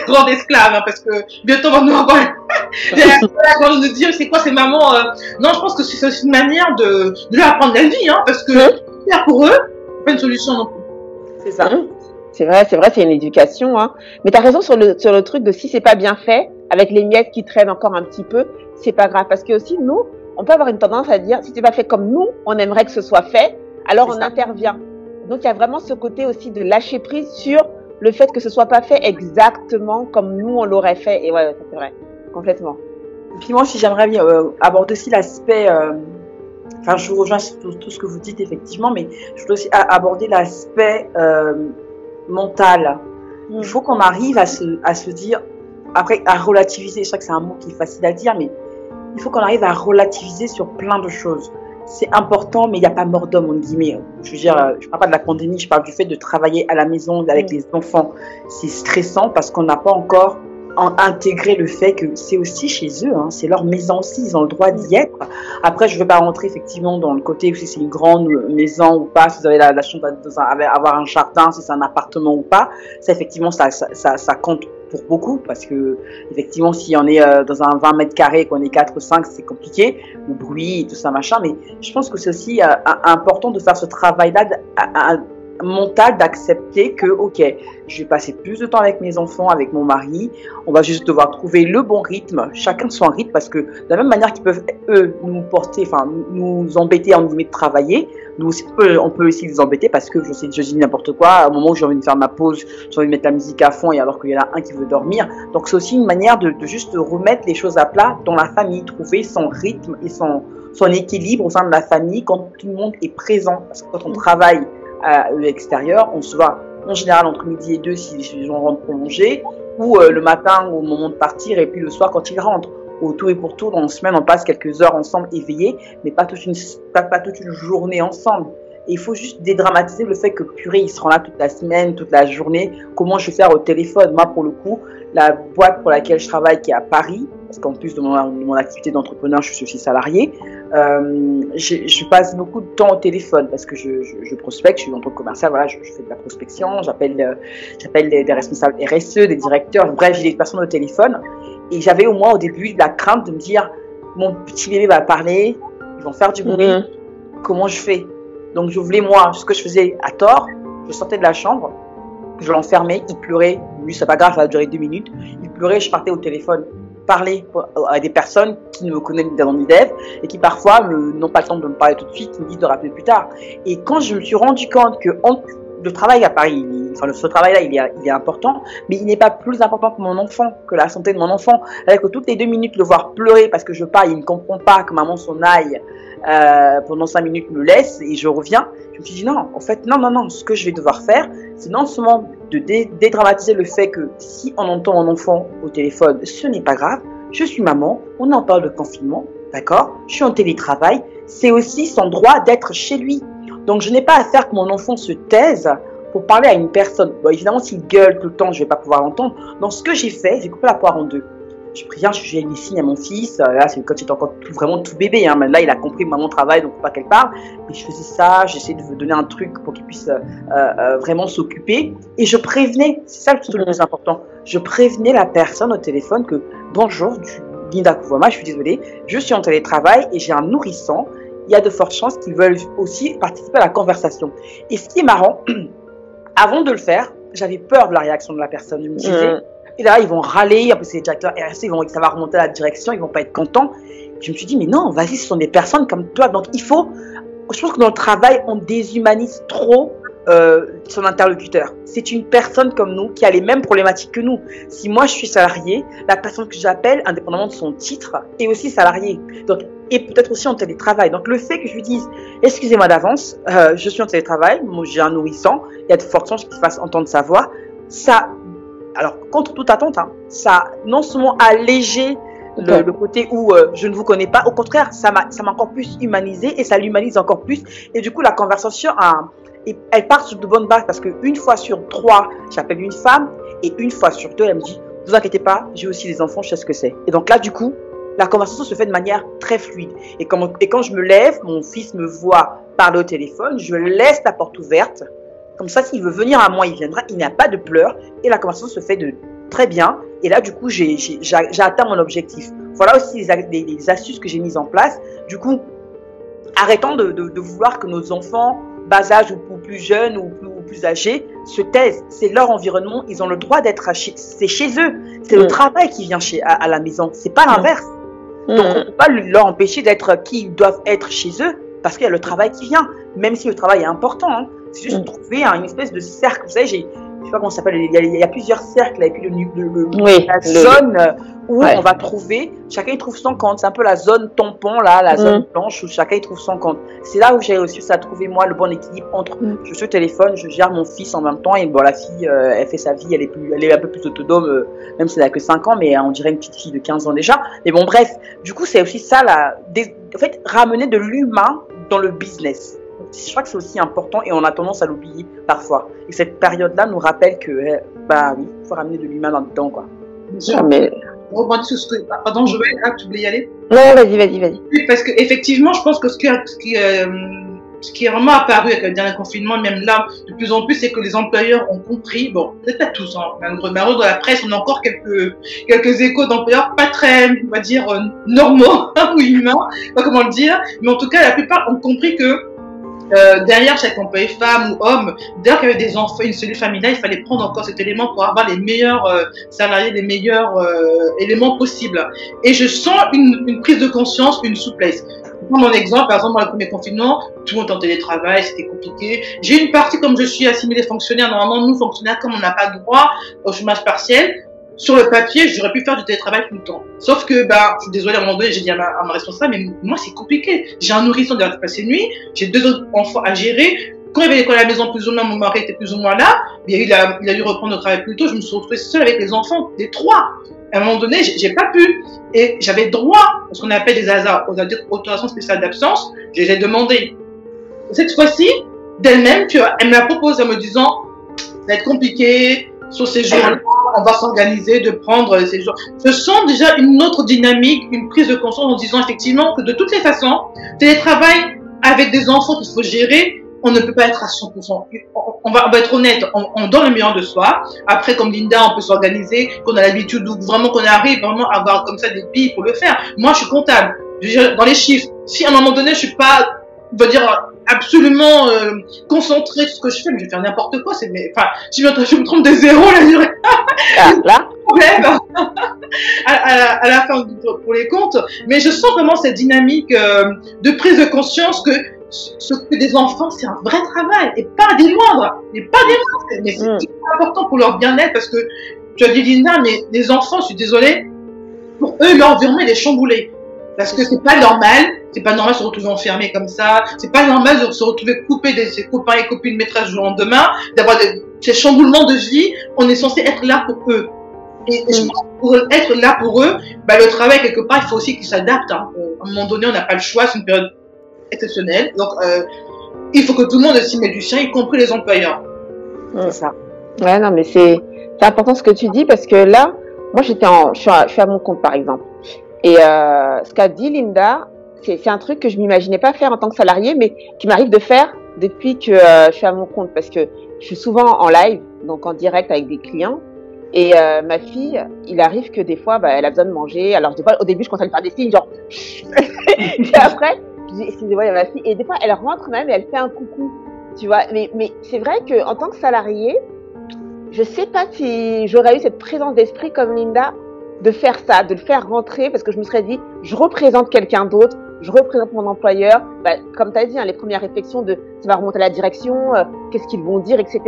grands esclaves, hein, parce que bientôt on va nous avoir la de dire c'est quoi ces mamans. Non, je pense que c'est aussi une manière de leur apprendre la vie, hein, parce que faire pour eux, c'est pas une solution non plus. C'est ça. C'est vrai, c'est une éducation, hein. Mais t'as raison sur le truc de si c'est pas bien fait, avec les miettes qui traînent encore un petit peu, c'est pas grave. Parce que aussi, nous, on peut avoir une tendance à dire, si c'est pas fait comme nous, on aimerait que ce soit fait, alors on intervient. Donc il y a vraiment ce côté aussi de lâcher prise sur le fait que ce soit pas fait exactement comme nous on l'aurait fait. Et ouais, c'est vrai, complètement. Et puis moi, si j'aimerais bien aborder aussi l'aspect, enfin je vous rejoins sur tout ce que vous dites effectivement, mais je voudrais aussi aborder l'aspect mental. Il faut qu'on arrive à se dire, après à relativiser, je sais que c'est un mot qui est facile à dire, mais il faut qu'on arrive à relativiser sur plein de choses. C'est important, mais il n'y a pas mort d'homme, en guillemets. Je veux dire, je ne parle pas de la pandémie, je parle du fait de travailler à la maison avec les enfants. C'est stressant parce qu'on n'a pas encore intégré le fait que c'est aussi chez eux, hein, c'est leur maison aussi, ils ont le droit d'y être. Après, je ne veux pas rentrer effectivement dans le côté si c'est une grande maison ou pas, si vous avez la chance d'avoir un jardin, si c'est un appartement ou pas. Ça, effectivement, ça compte pour beaucoup, parce que effectivement si on est dans un 20 mètres carrés, qu'on est 4 ou 5, c'est compliqué, le bruit, tout ça machin, mais je pense que c'est aussi important de faire ce travail-là mental, d'accepter que ok, je vais passer plus de temps avec mes enfants, avec mon mari, on va juste devoir trouver le bon rythme, chacun son rythme, parce que de la même manière qu'ils peuvent eux nous porter, enfin nous embêter en guillemets de travailler, nous aussi, on peut aussi les embêter parce que je dis n'importe quoi, au moment où j'ai envie de faire ma pause, j'ai envie de mettre la musique à fond et alors qu'il y en a un qui veut dormir. Donc c'est aussi une manière de juste remettre les choses à plat dans la famille, trouver son rythme et son équilibre au sein de la famille quand tout le monde est présent. Parce que quand on travaille à l'extérieur, on se voit en général entre midi et 2 si les gens rentrent prolongés, ou le matin au moment de partir, et puis le soir quand ils rentrent. Au tout et pour tout, dans une semaine, on passe quelques heures ensemble éveillés, mais pas toute une journée ensemble. Et il faut juste dédramatiser le fait que purée, ils seront là toute la semaine, toute la journée. Comment je vais faire au téléphone? Moi, pour le coup, la boîte pour laquelle je travaille, qui est à Paris, parce qu'en plus de mon activité d'entrepreneur, je suis aussi salarié, je passe beaucoup de temps au téléphone parce que je prospecte, je suis dans le commercial, voilà, je fais de la prospection, j'appelle des responsables RSE, des directeurs, bref, j'ai des personnes au téléphone. Et j'avais au moins au début la crainte de me dire, mon petit bébé va parler, ils vont faire du bruit, comment je fais? Donc je voulais, moi, ce que je faisais à tort, je sortais de la chambre, je l'enfermais, il pleurait, lui c'est pas grave, ça a duré 2 minutes, il pleurait, je partais au téléphone, parler à des personnes qui ne me connaissent ni d'avant ni d'Ève et qui parfois n'ont pas le temps de me parler tout de suite, me disent de rappeler plus tard. Et quand je me suis rendu compte que le travail à Paris, ce travail-là, il est important, mais il n'est pas plus important que mon enfant, que la santé de mon enfant. C'est-à-dire que toutes les 2 minutes, le voir pleurer parce que je pars, il ne comprend pas que maman s'en aille pendant 5 minutes, me laisse et je reviens. Je me suis dit non, en fait, non, ce que je vais devoir faire, c'est non seulement de dédramatiser le fait que si on entend mon enfant au téléphone, ce n'est pas grave, je suis maman, on en parle de confinement, d'accord, je suis en télétravail, c'est aussi son droit d'être chez lui. Donc, je n'ai pas à faire que mon enfant se taise pour parler à une personne. Bon, évidemment, s'il gueule tout le temps, je ne vais pas pouvoir l'entendre. Donc, ce que j'ai fait, j'ai coupé la poire en 2. Je préviens, je fais des signes à mon fils. Là, c'est quand il était encore vraiment tout bébé. Hein. Là, il a compris que maman travaille, donc il ne faut pas qu'elle parle. Mais je faisais ça, j'essayais de lui donner un truc pour qu'il puisse vraiment s'occuper. Et je prévenais, c'est ça le plus important, je prévenais la personne au téléphone que bonjour, Linda Kouvama, je suis désolée, je suis en télétravail et j'ai un nourrisson. Il y a de fortes chances qu'ils veulent aussi participer à la conversation. Et ce qui est marrant, avant de le faire, j'avais peur de la réaction de la personne. Je me disais, et là, ils vont râler, après c'est les directeurs RSE, ça va remonter à la direction, ils vont pas être contents. Je me suis dit, mais non, vas-y, ce sont des personnes comme toi. Donc, je pense que dans le travail, on déshumanise trop son interlocuteur. C'est une personne comme nous qui a les mêmes problématiques que nous. Si moi je suis salarié, la personne que j'appelle, indépendamment de son titre, est aussi salariée. Donc, et peut-être aussi en télétravail. Donc le fait que je lui dise, excusez-moi d'avance, je suis en télétravail, moi j'ai un nourrisson, il y a de fortes chances qu'il fasse entendre sa voix. Ça, alors contre toute attente, hein, ça non seulement allégé le côté où je ne vous connais pas, au contraire, ça m'a encore plus humanisé et ça l'humanise encore plus. Et du coup, la conversation elle part sur de bonnes bases parce qu'une fois sur 3, j'appelle une femme et une fois sur 2, elle me dit Ne vous inquiétez pas, j'ai aussi des enfants, je sais ce que c'est. Et donc là, du coup, la conversation se fait de manière très fluide. Et quand je me lève, mon fils me voit parler au téléphone, je laisse la porte ouverte. Comme ça, s'il veut venir à moi, il viendra. Il n'y a pas de pleurs. Et la conversation se fait très bien. Et là, du coup, j'ai atteint mon objectif. Voilà aussi les astuces que j'ai mises en place. Du coup, arrêtons de vouloir que nos enfants, bas âge ou plus jeunes ou plus âgés, se taisent. C'est leur environnement. Ils ont le droit d'être c'est chez eux. C'est le travail qui vient à la maison. C'est pas l'inverse. Donc, on ne peut pas leur empêcher d'être qui ils doivent être chez eux parce qu'il y a le travail qui vient. Même si le travail est important, hein. C'est juste trouver une espèce de cercle. Vous savez, je ne sais pas comment ça s'appelle, il y a plusieurs cercles et puis la zone où on va trouver, chacun il trouve son compte. C'est un peu la zone tampon, là, la zone blanche où chacun il trouve son compte. C'est là où j'ai aussi à trouver moi le bon équilibre entre je suis au téléphone, je gère mon fils en même temps et bon, la fille, elle fait sa vie, elle est un peu plus autonome, même si elle n'a que 5 ans, mais on dirait une petite fille de 15 ans déjà. Mais bon, bref, du coup, c'est aussi ça, en fait, ramener de l'humain dans le business. Je crois que c'est aussi important et on a tendance à l'oublier parfois. Et cette période-là nous rappelle que, oui, il faut ramener de l'humain là-dedans, quoi. Pardon, Joël, tu voulais y aller? Non, vas-y. Oui, parce que effectivement, je pense que ce qui est vraiment apparu avec le dernier confinement, même là, de plus en plus, c'est que les employeurs ont compris, bon, peut-être pas tous, hein, malheureusement, dans la presse, on a encore quelques échos d'employeurs pas très, on va dire, normaux, ou humains, pas comment le dire, mais en tout cas, la plupart ont compris que derrière chaque employé, femme ou homme, dès qu'il y avait des enfants, une cellule familiale, il fallait prendre encore cet élément pour avoir les meilleurs salariés, les meilleurs éléments possibles. Et je sens une prise de conscience, une souplesse. Pour mon exemple, par exemple, dans le premier confinement, tout le monde en télétravail, c'était compliqué. J'ai une partie, comme je suis assimilée fonctionnaire, normalement, nous, fonctionnaires, comme on n'a pas droit au chômage partiel, sur le papier, j'aurais pu faire du télétravail tout le temps. Sauf que, je suis désolée, à un moment donné, j'ai dit à ma responsable, mais moi, c'est compliqué. J'ai un nourrisson qui doit passer nuit, j'ai 2 autres enfants à gérer. Quand il y avait l'école à la maison, plus ou moins, mon mari était plus ou moins là. Il a dû reprendre le travail plus tôt. Je me suis retrouvée seule avec les enfants, les 3. À un moment donné, j'ai pas pu. Et j'avais droit à ce qu'on appelle des ASA, aux autorisations spéciales d'absence. Je les ai demandées. Cette fois-ci, d'elle-même, elle me l'a proposé en me disant, ça va être compliqué. Sur ces jours-là, on va s'organiser de prendre ces jours. Je sens déjà une autre dynamique, une prise de conscience en disant effectivement que de toutes les façons, télétravail avec des enfants qu'il faut gérer, on ne peut pas être à 100%. On va être honnête, on donne le meilleur de soi. Après, comme Linda, on peut s'organiser, qu'on a l'habitude, vraiment qu'on arrive vraiment à avoir comme ça des billes pour le faire. Moi, je suis comptable. Dans les chiffres, si à un moment donné, je suis pas, on va dire, absolument concentré sur ce que je fais, mais je vais faire n'importe quoi. Si je me trompe de zéro, là, problème à la fin pour les comptes. Mais je sens vraiment cette dynamique de prise de conscience que s'occuper des enfants, c'est un vrai travail et pas des moindres. Mais c'est important pour leur bien-être parce que tu as dit, Linda, mais les enfants, je suis désolée, pour eux, l'environnement est chamboulé. Parce que c'est pas normal de se retrouver enfermé comme ça, c'est pas normal de se retrouver coupé de ses copains et copines maîtresses du lendemain, d'avoir ces chamboulements de vie, on est censé être là pour eux. Et je pense que pour être là pour eux, le travail quelque part, il faut aussi qu'ils s'adaptent. Hein. À un moment donné, on n'a pas le choix, c'est une période exceptionnelle, donc il faut que tout le monde s'y mette du sien, y compris les employeurs. C'est ça. Ouais, non, mais c'est important ce que tu dis parce que là, moi je suis à mon compte par exemple. Et ce qu'a dit Linda, c'est un truc que je m'imaginais pas faire en tant que salariée, mais qui m'arrive de faire depuis que je suis à mon compte, parce que je suis souvent en live, donc en direct avec des clients. Et ma fille, il arrive que des fois, elle a besoin de manger. Alors au début, je commence à lui faire des signes, genre. Puis après, je dis excusez-moi, il y a ma fille. Et des fois, elle rentre même et elle fait un coucou, tu vois. Mais c'est vrai que en tant que salariée, je sais pas si j'aurais eu cette présence d'esprit comme Linda, de faire ça, de le faire rentrer, parce que je me serais dit, je représente quelqu'un d'autre, je représente mon employeur. Comme tu as dit, les premières réflexions de ça va remonter à la direction, qu'est-ce qu'ils vont dire, etc.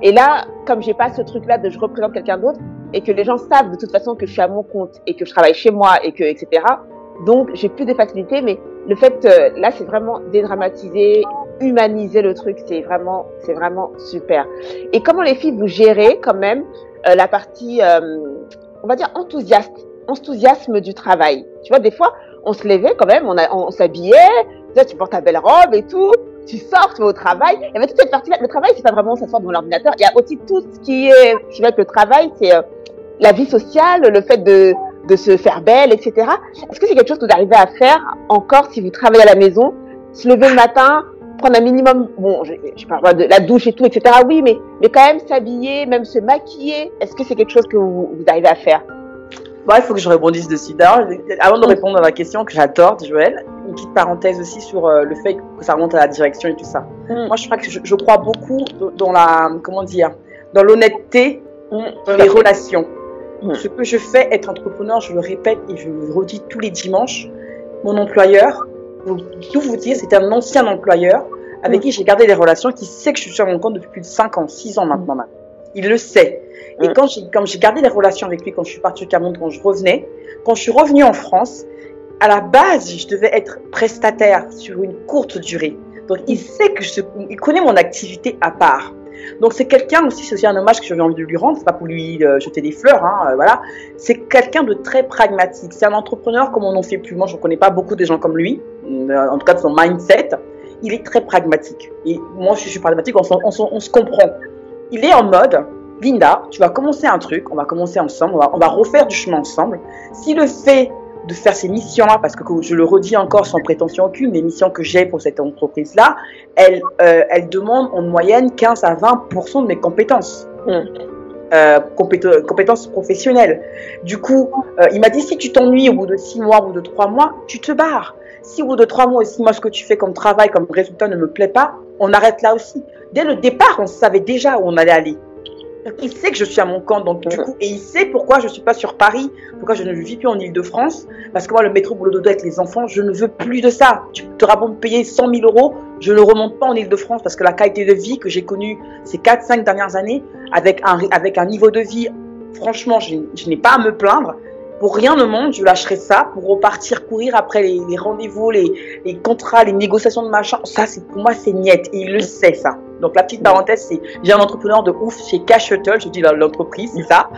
Et là, comme j'ai pas ce truc-là de je représente quelqu'un d'autre, et que les gens savent de toute façon que je suis à mon compte et que je travaille chez moi et que etc. Donc j'ai plus de facilité, mais le fait là, c'est vraiment dédramatiser, humaniser le truc, c'est vraiment super. Et comment les filles vous gérez quand même la partie on va dire enthousiasme du travail. Tu vois, des fois, on se levait quand même, on s'habillait, tu portes ta belle robe et tout, tu sors, tu vas au travail. Et toute cette partie-là, le travail, c'est pas vraiment s'asseoir devant l'ordinateur. Il y a aussi tout ce qui va avec le travail, c'est la vie sociale, le fait de se faire belle, etc. Est-ce que c'est quelque chose que vous arrivez à faire encore si vous travaillez à la maison, se lever le matin, prendre un minimum, bon, je parle de la douche et tout, etc. Oui, mais quand même s'habiller, même se maquiller. Est-ce que c'est quelque chose que vous arrivez à faire? Bon, il faut que je rebondisse dessus. D'abord, avant de répondre à la question que j'adore, Joël, une petite parenthèse aussi sur le fait que ça remonte à la direction et tout ça. Moi, je crois que je crois beaucoup dans la, comment dire, dans l'honnêteté dans les relations. Ce que je fais, être entrepreneur, je le répète et je le redis tous les dimanches, mon employeur, pour tout vous dire, c'est un ancien employeur avec qui j'ai gardé des relations, qui sait que je suis sur mon compte depuis plus de 5 ans, 6 ans maintenant. Il le sait. Et quand j'ai gardé des relations avec lui, quand je suis partie au Cameroun, quand je suis revenue en France, à la base, je devais être prestataire sur une courte durée. Donc, il sait que il connaît mon activité à part. Donc, c'est quelqu'un aussi, c'est aussi un hommage que j'avais envie de lui rendre, c'est pas pour lui jeter des fleurs, voilà. C'est quelqu'un de très pragmatique. C'est un entrepreneur comme on n'en fait plus. Moi, je ne connais pas beaucoup de gens comme lui, en tout cas de son mindset. Il est très pragmatique. Et moi, je suis pragmatique, on se comprend. Il est en mode, Linda, tu vas commencer un truc, on va commencer ensemble, on va refaire du chemin ensemble. Si le fait de faire ces missions-là, parce que je le redis encore sans prétention aucune, les missions que j'ai pour cette entreprise-là, elles demandent en moyenne 15 à 20% de mes compétences. Compétences professionnelles. Du coup, il m'a dit, si tu t'ennuies au bout de 6 mois, au bout de 3 mois, tu te barres. Si au bout de 3 mois et 6 mois, ce que tu fais comme travail, comme résultat ne me plaît pas, on arrête là aussi. Dès le départ, on savait déjà où on allait aller. Il sait que je suis à mon compte, donc du coup, et il sait pourquoi je ne suis pas sur Paris, pourquoi je ne vis plus en Île-de-France, parce que moi, le métro boulot dodo avec les enfants, je ne veux plus de ça. Tu auras beau me payer 100 000 euros, je ne remonte pas en Île-de-France, parce que la qualité de vie que j'ai connue ces 4-5 dernières années, avec un niveau de vie, franchement, je n'ai pas à me plaindre. Pour rien au monde, je lâcherai ça pour repartir courir après les rendez-vous, les contrats, les négociations de machin. Ça, pour moi, c'est niette. Et il le sait, ça. Donc, la petite parenthèse, c'est j'ai un entrepreneur de ouf chez Cash Shuttle, je dis l'entreprise, c'est ça.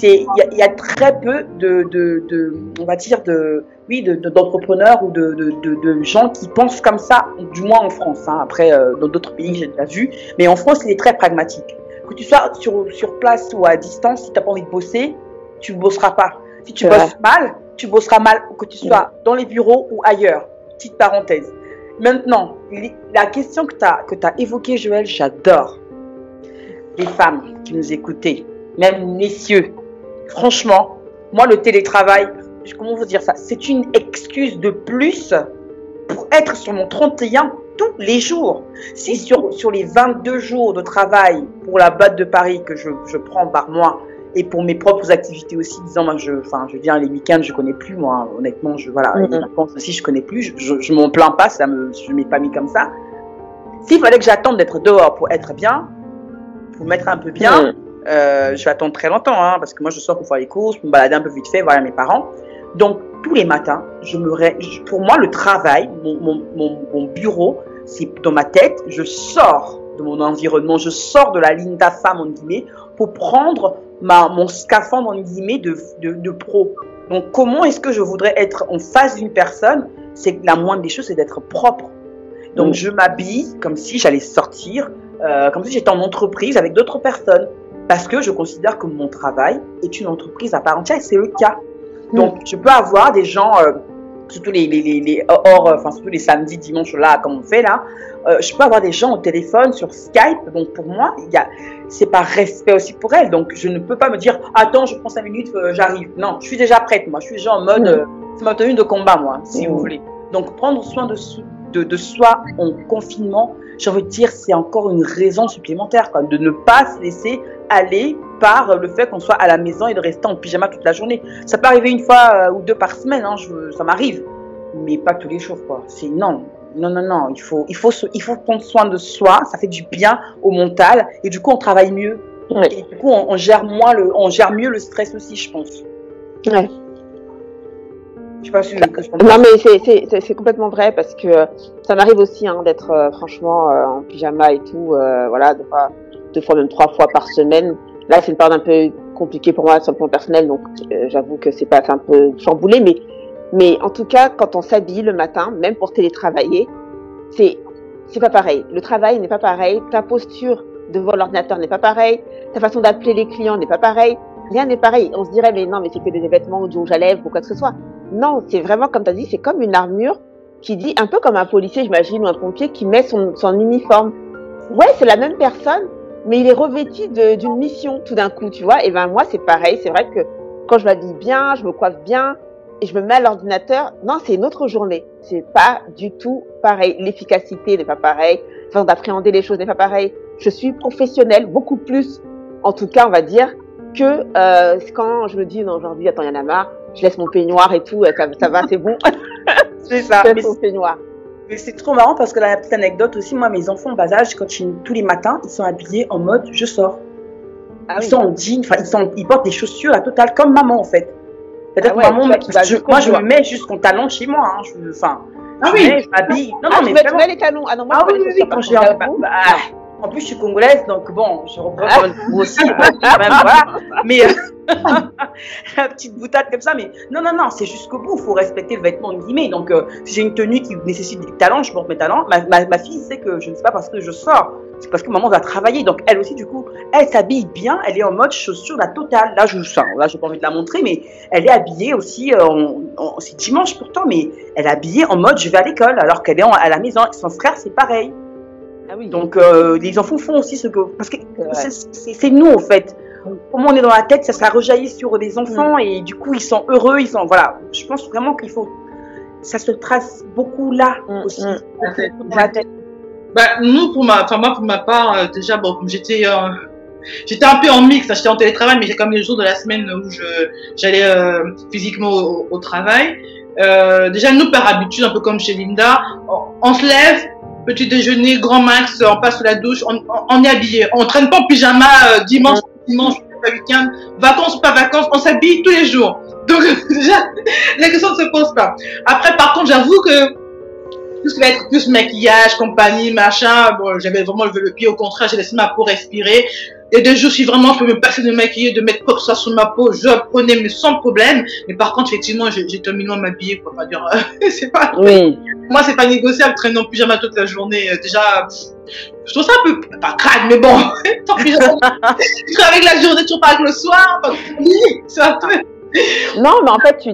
Il y a très peu on va dire, d'entrepreneurs ou de gens qui pensent comme ça, du moins en France. Après, dans d'autres pays, j'ai déjà vu. Mais en France, il est très pragmatique. Que tu sois sur place ou à distance, si tu n'as pas envie de bosser, tu ne bosseras pas. Si tu bosses mal, tu bosseras mal, que tu sois dans les bureaux ou ailleurs. Petite parenthèse. Maintenant, la question que tu as évoquée, Joël, j'adore. Les femmes qui nous écoutaient, même messieurs, franchement, moi, le télétravail, comment vous dire ça, c'est une excuse de plus pour être sur mon 31 tous les jours. Si sur les 22 jours de travail pour la boîte de Paris que je prends par mois, et pour mes propres activités aussi, disant, moi, je veux dire, les week-ends, je connais plus, moi, honnêtement, les vacances aussi, je connais plus, je m'en plains pas, je m'ai pas mis comme ça. S'il fallait que j'attende d'être dehors pour être bien, pour m'être un peu bien, je vais attendre très longtemps, parce que moi, je sors pour faire les courses, pour me balader un peu vite fait, voir mes parents. Donc, tous les matins, pour moi, le travail, mon bureau, c'est dans ma tête, je sors de mon environnement, je sors de la Linda femme, en guillemets, pour prendre mon scaphandre, en guillemets, de pro. Donc, comment est-ce que je voudrais être en face d'une personne? C'est la moindre des choses, c'est d'être propre. Donc, je m'habille comme si j'allais sortir, comme si j'étais en entreprise avec d'autres personnes. Parce que je considère que mon travail est une entreprise à part entière et c'est le cas. Donc, je peux avoir des gens, surtout surtout les samedis, dimanches, là, comme on fait là, je peux avoir des gens au téléphone, sur Skype. Donc, pour moi, c'est par respect aussi pour elles. Donc, je ne peux pas me dire, attends, je prends 5 minutes, j'arrive. Non, je suis déjà prête. Moi, je suis déjà en mode, c'est ma tenue de combat, moi, si vous voulez. Donc, prendre soin de soi en confinement, j'ai envie de dire, c'est encore une raison supplémentaire, quoi, de ne pas se laisser aller par le fait qu'on soit à la maison et de rester en pyjama toute la journée. Ça peut arriver une fois ou deux par semaine, ça m'arrive, mais pas tous les jours, quoi. C'est non. Il faut prendre soin de soi, ça fait du bien au mental et du coup on travaille mieux. Et du coup on gère mieux le stress aussi, je pense. Ouais. Je sais pas si non, mais c'est complètement vrai parce que ça m'arrive aussi d'être franchement en pyjama et tout, voilà, deux fois même 3 fois par semaine. Là, c'est une période un peu compliquée pour moi sur le plan personnel, donc j'avoue que c'est un peu chamboulé, mais en tout cas, quand on s'habille le matin, même pour télétravailler, c'est pas pareil. Le travail n'est pas pareil, ta posture devant l'ordinateur n'est pas pareil, ta façon d'appeler les clients n'est pas pareil. rien n'est pareil. On se dirait, mais non, mais c'est que des vêtements du rouge à lèvres ou quoi que ce soit. Non, c'est vraiment, comme tu as dit, c'est comme une armure qui dit, un peu comme un policier, j'imagine, ou un pompier qui met son uniforme. Ouais, c'est la même personne, mais il est revêtu d'une mission tout d'un coup, tu vois. Et ben moi, c'est pareil. C'est vrai que quand je m'habille bien, je me coiffe bien et je me mets à l'ordinateur, non, c'est une autre journée. C'est pas du tout pareil. L'efficacité n'est pas pareille. La façon d'appréhender les choses n'est pas pareil. Je suis professionnelle, beaucoup plus, en tout cas, on va dire, que quand je me dis, non, aujourd'hui, attends, il y en a marre, je laisse mon peignoir et tout, ça va, c'est bon. C'est ça. Je laisse mon peignoir. Mais c'est trop marrant parce que la petite anecdote aussi, moi, mes enfants en bas âge, tous les matins, ils sont habillés en mode je sors. Ils sont en jean, ils portent des chaussures à totale comme maman en fait. C'est-à-dire que maman, moi je me mets jusqu'au talon chez moi. Hein, je m'habille. Non, mais tu mets les talons. Ah non, moi je mets les chaussures quand j'ai en plus, je suis congolaise, donc bon, je reprends aussi, même, voilà. Mais la petite boutade comme ça, mais non, c'est jusqu'au bout. Il faut respecter le vêtement guillemets. Donc, si j'ai une tenue qui nécessite des talons, je porte mes talons. Ma fille sait que je ne sais pas parce que je sors, c'est parce que maman va travailler. Donc, elle aussi, du coup, elle s'habille bien. Elle est en mode chaussure la totale. Là, je n'ai pas envie de la montrer, mais elle est habillée aussi. C'est dimanche pourtant, mais elle est habillée en mode je vais à l'école, alors qu'elle est à la maison. Son frère, c'est pareil. Ah oui. Donc, les enfants font aussi ce que. Parce que c'est nous, en fait. Comment on est dans la tête, ça rejaillit sur les enfants et du coup, ils sont heureux. Voilà. Je pense vraiment qu'il faut. Ça se trace beaucoup là aussi. Dans la tête. Bah, nous, pour ma part, déjà, bon, comme j'étais un peu en mix, j'étais en télétravail, mais j'ai quand même les jours de la semaine où j'allais physiquement au travail. Déjà, nous, par habitude, un peu comme chez Linda, on se lève. Petit déjeuner, grand max, on passe sous la douche, on est habillé. On traîne pas en pyjama dimanche, pas week-end, vacances ou pas vacances, on s'habille tous les jours. Donc déjà, la question ne se pose pas. Après, par contre, j'avoue que tout ce qui va être plus maquillage, compagnie, machin, bon, j'avais vraiment levé le pied. Au contraire, j'ai laissé ma peau respirer. Et des jours, si vraiment je peux me passer de maquiller, de mettre quoi que ce soit sur ma peau, je prenais, mais sans problème. Mais par contre, effectivement, j'ai terminé à m'habiller, quoi. Pas dire, c'est pas. Oui. Moi, c'est pas négociable, traîner en pyjama toute la journée. Déjà, je trouve ça un peu, pas crade, mais bon. Tant pis, je travaille avec la journée, toujours pas avec le soir. C'est un peu. Non, mais en fait,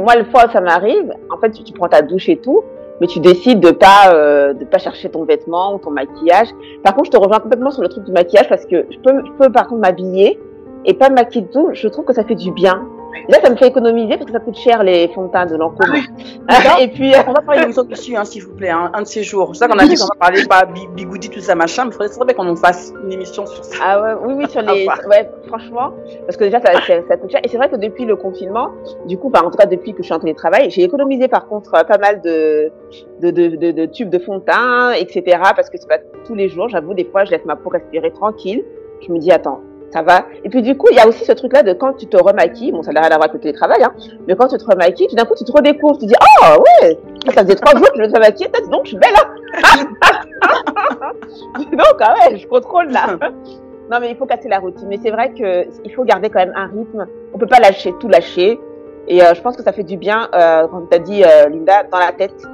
moi, le fois où ça m'arrive, en fait, tu prends ta douche et tout, mais tu décides de pas chercher ton vêtement ou ton maquillage. Par contre, je te rejoins complètement sur le truc du maquillage parce que je peux par contre m'habiller et pas me maquiller tout. Je trouve que ça fait du bien. Là, ça me fait économiser parce que ça coûte cher les fonds de teint de Lancôme. Et puis, on va faire une émission dessus, hein, s'il vous plaît, hein, un de ces jours. C'est ça qu'on a dit qu'on va parler pas bigoudi, tout ça, machin, mais il faudrait qu'on en fasse une émission sur ça. Ah ouais, oui, sur les, ouais, franchement, parce que déjà, ça coûte cher. Et c'est vrai que depuis le confinement, du coup, en tout cas, depuis que je suis en télétravail, j'ai économisé par contre pas mal de tubes de fond de teint, etc. Parce que c'est pas tous les jours, j'avoue, des fois, je laisse ma peau respirer tranquille. Je me dis, attends, ça va. Et puis du coup, il y a aussi ce truc-là de quand tu te remaquilles, bon, ça n'a rien à voir avec le télétravail, hein, mais quand tu te remaquilles, tout d'un coup, tu te redécouvres, tu te dis, oh ouais, ça faisait 3 jours que je me suis remaquillée, donc je suis belle, hein. Donc, ah ouais, je contrôle là. Non, mais il faut casser la routine. Mais c'est vrai qu'il faut garder quand même un rythme. On peut pas tout lâcher. Et je pense que ça fait du bien, comme tu as dit, Linda, dans la tête.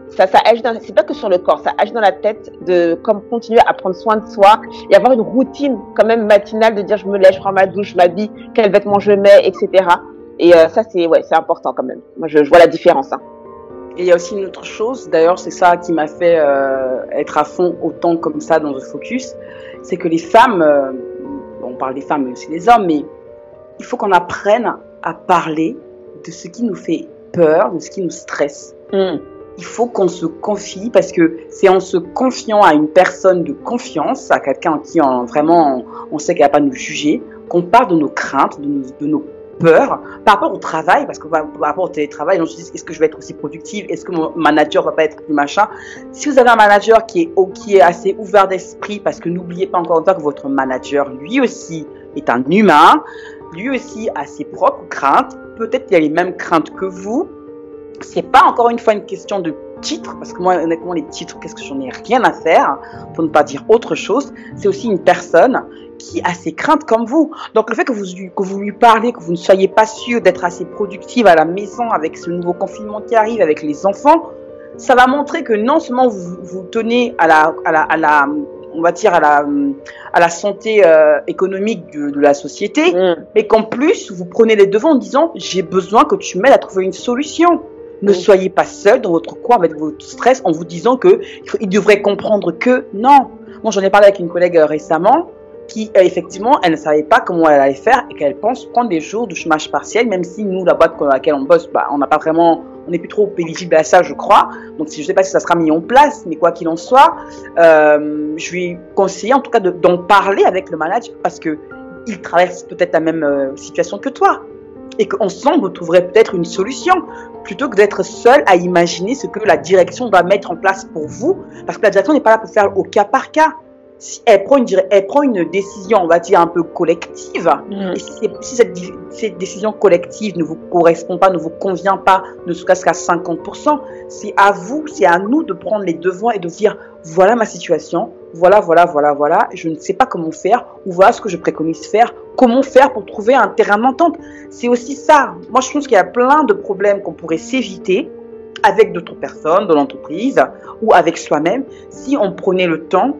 Ça agit c'est pas que sur le corps, ça agit dans la tête de continuer à prendre soin de soi et avoir une routine quand même matinale de dire je me lève, je prends ma douche, je m'habille, quels vêtements je mets, etc. Et ça c'est important quand même. Moi je vois la différence. Hein. Et il y a aussi une autre chose, d'ailleurs c'est ça qui m'a fait être à fond autant comme ça dans le focus, c'est que les femmes, on parle des femmes mais aussi des hommes, mais il faut qu'on apprenne à parler de ce qui nous fait peur, de ce qui nous stresse. Il faut qu'on se confie parce que c'est en se confiant à une personne de confiance, à quelqu'un en qui vraiment on sait qu'elle va pas nous juger, qu'on parle de nos craintes, de nos peurs par rapport au travail, parce que par rapport au télétravail, on se dit est-ce que je vais être aussi productive, est-ce que mon manager va pas être plus machin. Si vous avez un manager qui est assez ouvert d'esprit, parce que n'oubliez pas encore une fois que votre manager lui aussi est un humain, lui aussi a ses propres craintes, peut-être qu'il a les mêmes craintes que vous. C'est pas encore une fois une question de titre, parce que moi honnêtement les titres, qu'est-ce que j'en ai rien à faire, pour ne pas dire autre chose. C'est aussi une personne qui a ses craintes comme vous. Donc le fait que vous lui parlez, que vous ne soyez pas sûr d'être assez productive à la maison avec ce nouveau confinement qui arrive, avec les enfants, ça va montrer que non seulement vous tenez à la on va dire, à la santé économique de la société, mais qu'en plus, vous prenez les devants en disant, j'ai besoin que tu m'aides à trouver une solution. Ne soyez pas seul dans votre coin avec votre stress en vous disant qu'il devrait comprendre que non. Moi, j'en ai parlé avec une collègue récemment qui, effectivement, elle ne savait pas comment elle allait faire et qu'elle pense prendre des jours de chômage partiel, même si nous, la boîte dans laquelle on bosse, on n'a pas vraiment, on n'est plus trop éligible à ça, je crois. Donc, je ne sais pas si ça sera mis en place, mais quoi qu'il en soit, je lui conseille en tout cas d'en parler avec le manager parce qu'il traverse peut-être la même situation que toi. Et qu'ensemble, vous trouverez peut-être une solution, plutôt que d'être seul à imaginer ce que la direction va mettre en place pour vous, parce que la direction n'est pas là pour faire au cas par cas. Si elle prend une décision, on va dire, un peu collective, et si cette décision collective ne vous correspond pas, ne vous convient pas, ne serait-ce qu'à 50%, c'est à vous, c'est à nous de prendre les devants et de dire, voilà ma situation, voilà, je ne sais pas comment faire, ou voilà ce que je préconise faire, comment faire pour trouver un terrain d'entente. C'est aussi ça. Moi, je pense qu'il y a plein de problèmes qu'on pourrait s'éviter avec d'autres personnes, dans l'entreprise, ou avec soi-même, si on prenait le temps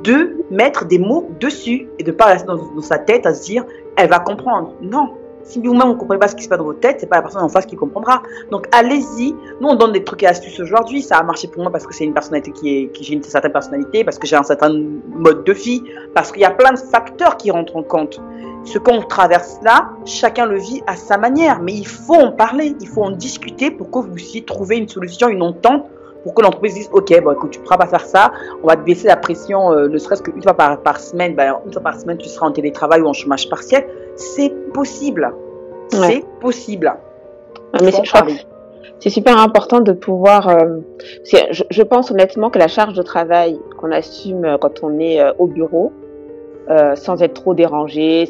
de mettre des mots dessus et de ne pas rester dans sa tête à se dire elle va comprendre. Non, si vous-même vous ne comprenez pas ce qui se passe dans votre tête, c'est pas la personne en face qui comprendra. Donc allez-y. Nous on donne des trucs et astuces aujourd'hui. Ça a marché pour moi parce que c'est une personnalité j'ai une certaine personnalité, parce que j'ai un certain mode de vie, parce qu'il y a plein de facteurs qui rentrent en compte. Ce qu'on traverse là, chacun le vit à sa manière, mais il faut en parler, il faut en discuter pour que vous puissiez trouver une solution, une entente, pour que l'entreprise dise ok, bon écoute, tu ne pourras pas faire ça, on va te baisser la pression, ne serait-ce qu'une fois par semaine, une fois par semaine tu seras en télétravail ou en chômage partiel. C'est possible, c'est possible. Mais je crois que c'est super important de pouvoir, je pense honnêtement que la charge de travail qu'on assume quand on est au bureau, sans être trop dérangé,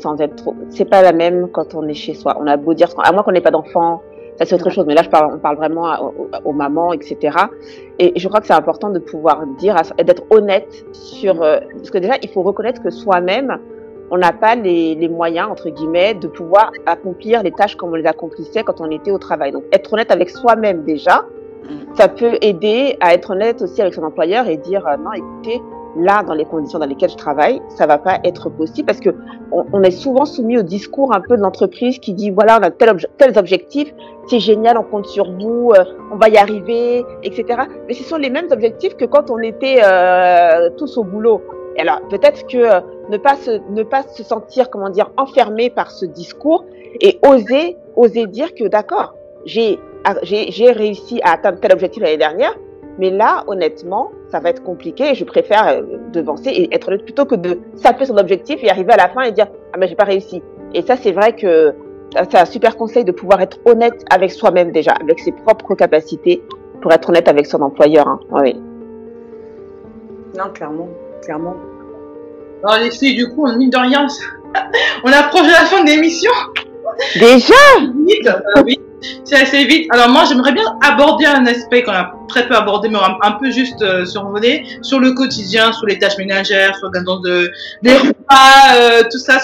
c'est pas la même quand on est chez soi. On a beau dire, à moins qu'on n'ait pas d'enfants, ça c'est autre chose, mais là on parle vraiment aux mamans, etc. Et je crois que c'est important de pouvoir dire, d'être honnête sur, parce que déjà il faut reconnaître que soi-même, on n'a pas les moyens, entre guillemets, de pouvoir accomplir les tâches comme on les accomplissait quand on était au travail. Donc être honnête avec soi-même déjà, ça peut aider à être honnête aussi avec son employeur et dire non, écoutez, là, dans les conditions dans lesquelles je travaille, ça va pas être possible parce que on est souvent soumis au discours un peu de l'entreprise qui dit voilà, on a tels objectifs, c'est génial, on compte sur vous, on va y arriver, etc. Mais ce sont les mêmes objectifs que quand on était tous au boulot. Et alors, peut-être que ne pas se sentir, comment dire, enfermé par ce discours et oser dire que d'accord, j'ai réussi à atteindre tel objectif l'année dernière, mais là, honnêtement, ça va être compliqué et je préfère devancer et être honnête plutôt que de saper son objectif et arriver à la fin et dire « Ah mais j'ai pas réussi ». Et ça, c'est vrai que c'est un super conseil de pouvoir être honnête avec soi-même déjà, avec ses propres capacités pour être honnête avec son employeur. Hein. Oui. Non, clairement. Alors les filles, du coup, mine de rien, on approche de la fin de l'émission. Déjà vite, oui, c'est assez vite. Alors moi, j'aimerais bien aborder un aspect qu'on a très peu abordé, mais un peu juste survolé, sur le quotidien, sur les tâches ménagères, sur des repas, tout ça.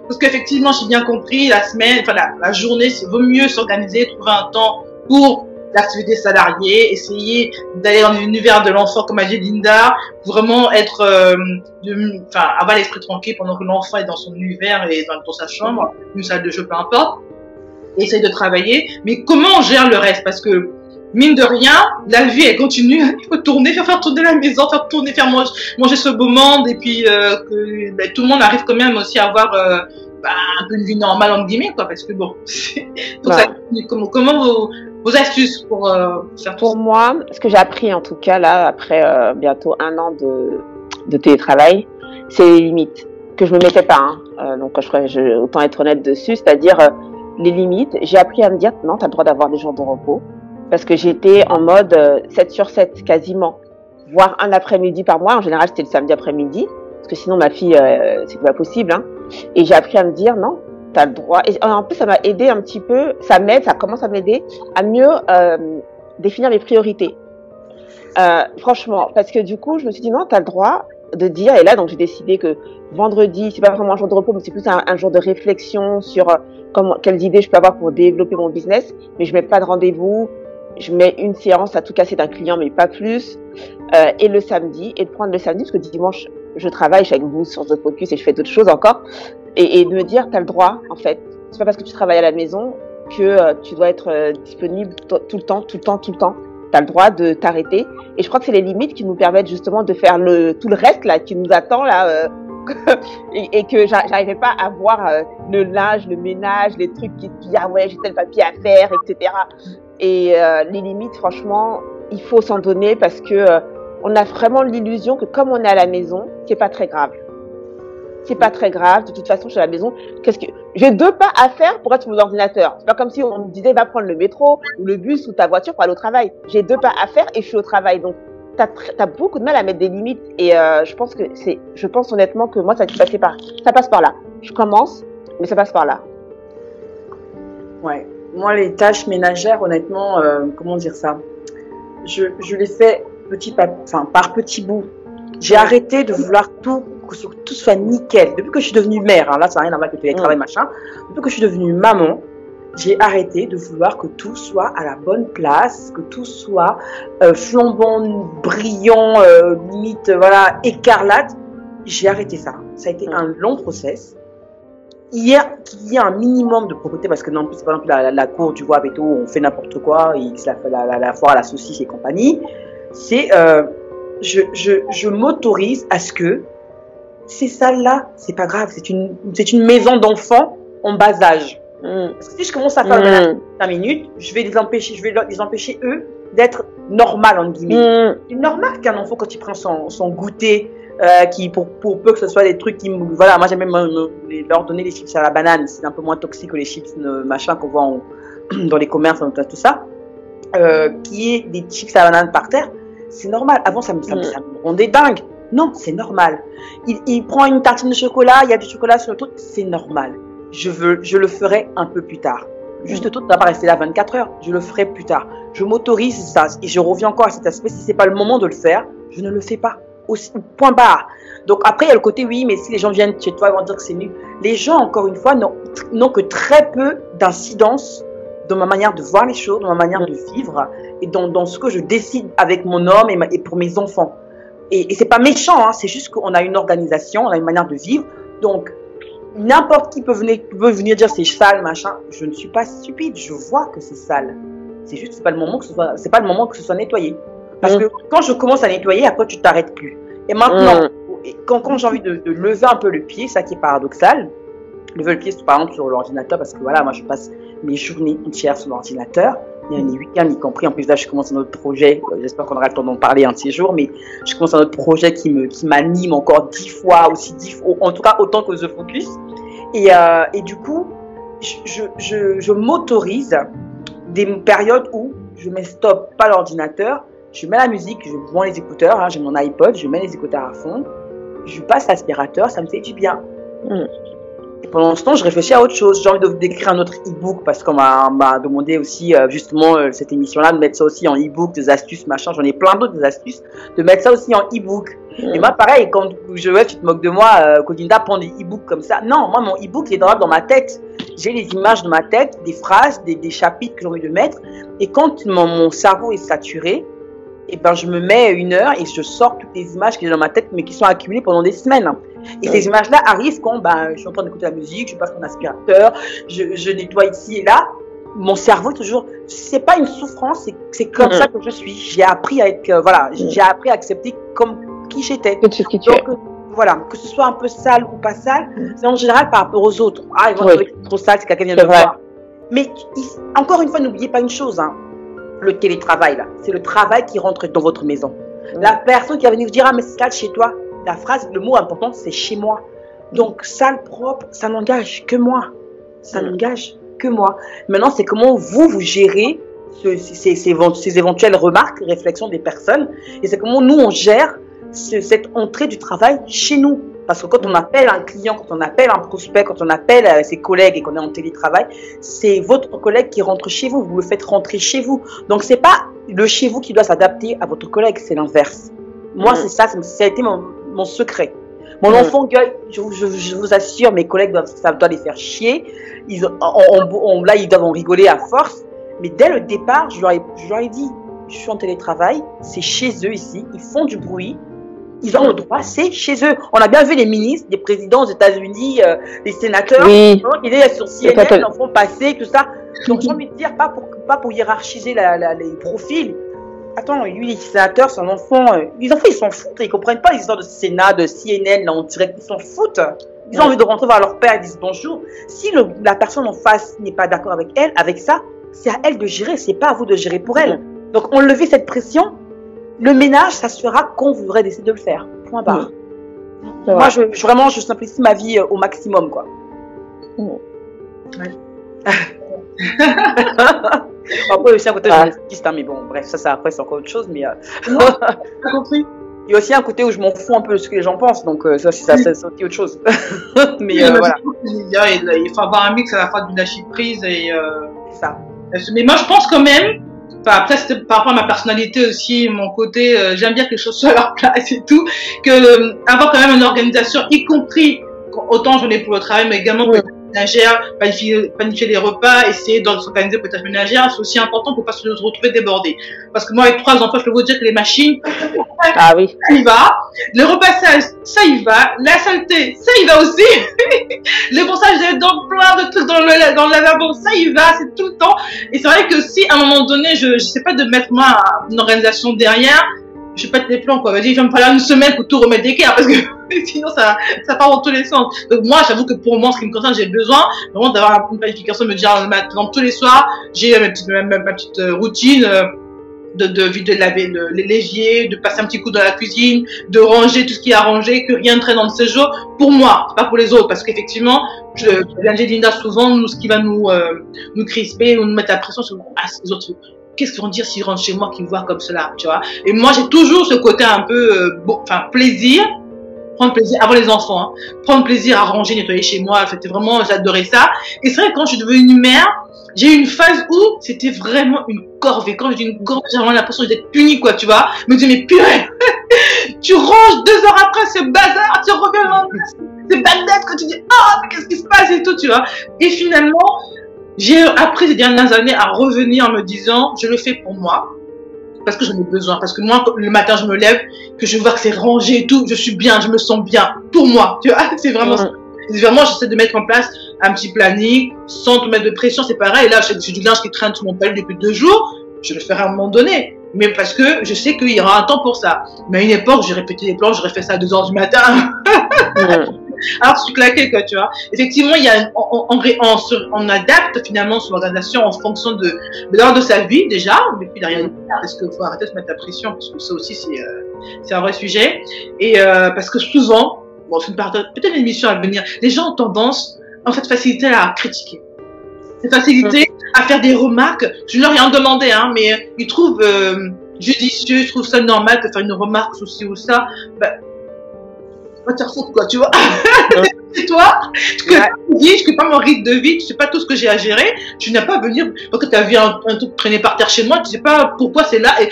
Parce qu'effectivement, j'ai bien compris, la semaine, enfin la journée, c'est vaut mieux s'organiser, trouver un temps pour l'activité salariée, essayer d'aller dans l'univers de l'enfant, comme a dit Linda, vraiment être, avoir l'esprit tranquille pendant que l'enfant est dans son univers et dans sa chambre, une salle de jeu, peu importe. Essaye de travailler, mais comment on gère le reste? Parce que mine de rien, la vie elle continue. Il faut tourner, faire tourner la maison, faire manger ce beau monde, et puis que tout le monde arrive quand même aussi à avoir un peu une vie normale entre guillemets, quoi. Parce que bon, pour ça, comment vos astuces pour faire tout ça? Pour moi, ce que j'ai appris en tout cas là après bientôt 1 an de télétravail, c'est les limites que je me mettais pas. Donc autant être honnête dessus, c'est-à-dire les limites. J'ai appris à me dire non, tu as le droit d'avoir des jours de repos parce que j'étais en mode 7 sur 7 quasiment, voire un après-midi par mois. En général, c'était le samedi après-midi parce que sinon ma fille c'est pas possible. Hein. Et j'ai appris à me dire non, tu as le droit. Et en plus, ça m'a aidé un petit peu, ça commence à m'aider à mieux définir mes priorités. Franchement, parce que du coup, je me suis dit non, tu as le droit de dire, et là donc j'ai décidé que vendredi, c'est pas vraiment un jour de repos, mais c'est plus un jour de réflexion sur quelles idées je peux avoir pour développer mon business, mais je mets pas de rendez-vous, je mets une séance à tout casser d'un client, mais pas plus, et le samedi, et de prendre le samedi, parce que dimanche, je travaille, je suis avec vous sur The Focus et je fais d'autres choses encore. Et de me dire, tu as le droit, en fait. C'est pas parce que tu travailles à la maison que tu dois être disponible tout le temps. Tu as le droit de t'arrêter. Et je crois que c'est les limites qui nous permettent justement de faire tout le reste là qui nous attend là. Et que j'arrivais pas à voir le linge, le ménage, les trucs qui disent ah ouais j'ai tel papier à faire, etc. Et les limites, franchement, il faut s'en donner parce que on a vraiment l'illusion que comme on est à la maison, c'est pas très grave. C'est pas très grave. De toute façon, je suis à la maison. J'ai 2 pas à faire pour être sur mon ordinateur. C'est pas comme si on me disait va prendre le métro ou le bus ou ta voiture pour aller au travail. J'ai 2 pas à faire et je suis au travail. Donc t'as beaucoup de mal à mettre des limites et je pense honnêtement que moi ça passe par là. Je commence, mais ça passe par là. Ouais. Moi, les tâches ménagères, honnêtement, comment dire ça, je les fais par petits bouts. J'ai arrêté de vouloir que tout soit nickel. Depuis que je suis devenue mère, hein, là ça n'a rien à voir avec le télétravail, machin. Depuis que je suis devenue maman, j'ai arrêté de vouloir que tout soit à la bonne place, que tout soit flambant, brillant, limite, voilà, écarlate. J'ai arrêté ça. Ça a été un long process. Qu'il y ait un minimum de propreté, parce que non plus, c'est pas non plus la cour, tu vois, avec tout, on fait n'importe quoi, la foire à la saucisse et compagnie. C'est, je m'autorise à ce que ces salles-là, c'est pas grave, c'est une maison d'enfants en bas âge. Parce que si je commence à faire le ménage 5 minutes, je vais les empêcher eux d'être normal entre guillemets. C'est normal qu'un enfant quand il prend son goûter, qui pour peu que ce soit des trucs qui voilà, moi j'aime même leur donner les chips à la banane, c'est un peu moins toxique que les chips machin qu'on voit dans les commerces, tout ça, qui est des chips à la banane par terre, c'est normal. Avant ça me rendait dingue. Non, c'est normal. Il prend une tartine de chocolat, il y a du chocolat sur le truc, c'est normal. Je le ferai un peu plus tard. Juste tout, ça va pas rester là 24 heures. Je le ferai plus tard. Je m'autorise ça. Et je reviens encore à cet aspect. Si c'est pas le moment de le faire, je ne le fais pas. Point barre. Donc après, il y a le côté, oui, mais si les gens viennent chez toi, ils vont dire que c'est nul. Les gens, encore une fois, n'ont que très peu d'incidence dans ma manière de voir les choses, dans ma manière de vivre et dans ce que je décide avec mon homme et pour mes enfants. Et c'est pas méchant, hein, c'est juste qu'on a une organisation, on a une manière de vivre. Donc, n'importe qui peut venir dire c'est sale, machin. Je ne suis pas stupide, je vois que c'est sale. C'est juste c'est pas le moment que ce soit nettoyé. Parce que quand je commence à nettoyer, après tu t'arrêtes plus. Et maintenant, quand j'ai envie de lever un peu le pied, ça qui est paradoxal, lever le pied par exemple sur l'ordinateur, parce que voilà, moi je passe mes journées entières sur l'ordinateur. Il y a les week-ends, y compris. En plus, là, je commence un autre projet. J'espère qu'on aura le temps d'en parler un de ces jours. Mais je commence un autre projet qui m'anime encore 10 fois, en tout cas autant que The Focus. Et du coup, je m'autorise des périodes où je mets stop, pas l'ordinateur. Je mets la musique, je prends les écouteurs. Hein, j'ai mon iPod, je mets les écouteurs à fond. Je passe l'aspirateur, ça me fait du bien. Et pendant ce temps, je réfléchis à autre chose. J'ai envie d'écrire un autre e-book parce qu'on m'a demandé aussi, justement, cette émission-là, de mettre ça aussi en e-book, des astuces, machin. J'en ai plein d'autres astuces, de mettre ça aussi en e-book. Et moi, pareil, quand tu te moques de moi, Colinda, prends des e-books comme ça. Non, moi, mon e-book, il est dans ma tête. J'ai les images dans ma tête, des phrases, des chapitres que j'ai envie de mettre. Et quand mon cerveau est saturé, et ben, je me mets 1 heure et je sors toutes les images qui sont dans ma tête, mais qui sont accumulées pendant des semaines. Et ces images-là arrivent quand je suis en train d'écouter la musique, je passe mon aspirateur, je nettoie ici et là. Mon cerveau, toujours, c'est pas une souffrance, c'est comme ça que je suis. J'ai appris à être, j'ai appris à accepter comme qui j'étais. Donc, voilà, que ce soit un peu sale ou pas sale, c'est en général par rapport aux autres. Ah, ils vont trouver que c'est trop sale, c'est quelqu'un vient de me voir. Mais encore une fois, n'oubliez pas une chose, hein. Le télétravail, là, c'est le travail qui rentre dans votre maison. La personne qui va venir vous dire, ah, mais c'est sale chez toi. La phrase, le mot important, c'est chez moi. Donc, sale, propre, ça n'engage que moi. Ça n'engage que moi. Maintenant, c'est comment vous gérez ces éventuelles remarques, réflexions des personnes. Et c'est comment nous, on gère cette entrée du travail chez nous. Parce que quand on appelle un client, quand on appelle un prospect, quand on appelle ses collègues et qu'on est en télétravail, c'est votre collègue qui rentre chez vous. Vous le faites rentrer chez vous. Donc, c'est pas le chez vous qui doit s'adapter à votre collègue, c'est l'inverse. Moi, c'est ça a été mon secret. Mon enfant gueule, je vous assure, mes collègues, ça doit les faire chier. Là, ils doivent en rigoler à force. Mais dès le départ, je leur ai dit, je suis en télétravail, c'est chez eux ici, ils font du bruit. ils ont le droit, c'est chez eux. On a bien vu les ministres, les présidents aux États-Unis, les sénateurs, Oui. ils étaient sur CNN, en font passer, tout ça. Donc, j'ai envie de dire, pas pour hiérarchiser les profils. Attends, lui, les sénateurs, son enfant, ils s'en foutent, ils comprennent pas les histoires de Sénat, de CNN, là, en direct, ils s'en foutent. Ils ont envie de rentrer voir leur père, ils disent bonjour. Si la personne en face n'est pas d'accord avec ça, c'est à elle de gérer, c'est pas à vous de gérer pour elle. Donc, enlevez cette pression. Le ménage, ça se fera quand vous aurez décidé de le faire. Point barre. Moi, vraiment, je simplifie ma vie au maximum, quoi. Ouais. Après, aussi un côté journaliste, mais bon, bref, ça après, c'est encore autre chose. Mais T'as compris? il y a aussi un côté où je m'en fous un peu de ce que les gens pensent, donc ça, c'est aussi autre chose. Mais voilà. Il faut avoir un mix à la fois du lâcher prise et. C'est ça. Mais moi, je pense quand même. Enfin, après, c'est par rapport à ma personnalité aussi, mon côté, j'aime bien que les choses soient à leur place et tout, que avoir quand même une organisation, y compris, autant j'en ai pour le travail, mais également pour les ménagères, planifier les repas, essayer de s'organiser pour les tâches ménagères, c'est aussi important pour pas se retrouver débordé. Parce que moi, avec 3 enfants, je peux vous dire que les machines, ah oui, ça y va, le repassage, ça y va, la saleté, ça y va aussi, le brossage des dents, plein de trucs dans le lavabo, ça y va, c'est tout le temps. Et c'est vrai que si à un moment donné, je sais pas de mettre moi une organisation derrière, je pète les plombs, quoi. Vas-y, il va me falloir une semaine pour tout remettre d'équerre, parce que sinon ça part dans tous les sens. Donc moi, j'avoue que pour moi, en ce qui me concerne, j'ai besoin vraiment d'avoir une planification, me dire, par exemple, tous les soirs, j'ai ma petite routine, de vider, laver l'évier, de passer un petit coup dans la cuisine, de ranger tout ce qui est à ranger, que rien ne traîne dans le séjour, pour moi, pas pour les autres, parce qu'effectivement, l'Angelina, souvent, nous, ce qui va nous crisper ou nous mettre la pression, c'est les autres. Qu'est-ce qu'ils vont dire s'ils rentrent chez moi, qu'ils me voient comme cela, tu vois? Et moi, j'ai toujours ce côté un peu, plaisir, prendre plaisir, avant les enfants, hein, prendre plaisir à ranger, nettoyer chez moi, c'était vraiment, j'adorais ça. Et c'est vrai, quand je suis devenue mère, j'ai eu une phase où c'était vraiment une corvée. Quand je dis une corvée, j'ai vraiment l'impression d'être punie, quoi, tu vois. Je me dis, mais purée, tu ranges 2 heures après ce bazar, tu reviens le lendemain, c'est bandette, quand tu dis, mais qu'est-ce qui se passe et tout, tu vois. Et finalement, j'ai appris ces dernières années à revenir en me disant, je le fais pour moi, parce que j'en ai besoin, parce que moi, le matin, je me lève, que je vois que c'est rangé et tout, je suis bien, je me sens bien, pour moi, tu vois, c'est vraiment ça. Vraiment, j'essaie de mettre en place un petit planning, sans te mettre de pression, c'est pareil, là, j'ai du linge qui traîne sur mon palier depuis 2 jours, je le ferai à un moment donné, mais parce que je sais qu'il y aura un temps pour ça. Mais à une époque, j'ai répété les plans, j'aurais fait ça à 2 heures du matin. Alors, je suis claquée, quoi, tu vois. Effectivement, il y a, on adapte finalement son organisation en fonction de l'heure de sa vie, déjà, mais puis derrière, parce qu'il faut arrêter de se mettre la pression, parce que ça aussi, c'est un vrai sujet. Et, parce que souvent, bon, c'est peut-être une émission à venir, les gens ont tendance, en fait, facilité à critiquer. C'est facilité à faire des remarques. Je ne leur ai rien demandé, hein, mais ils trouvent judicieux, ils trouvent ça normal de faire une remarque sur ci ou ça. Ben, va te faire foutre, quoi, tu vois. C'est toi, je connais pas mon rythme de vie, tu sais pas tout ce que j'ai à gérer, tu n'as pas à venir, parce que tu as vu un truc traîner par terre chez moi, tu sais pas pourquoi c'est là, et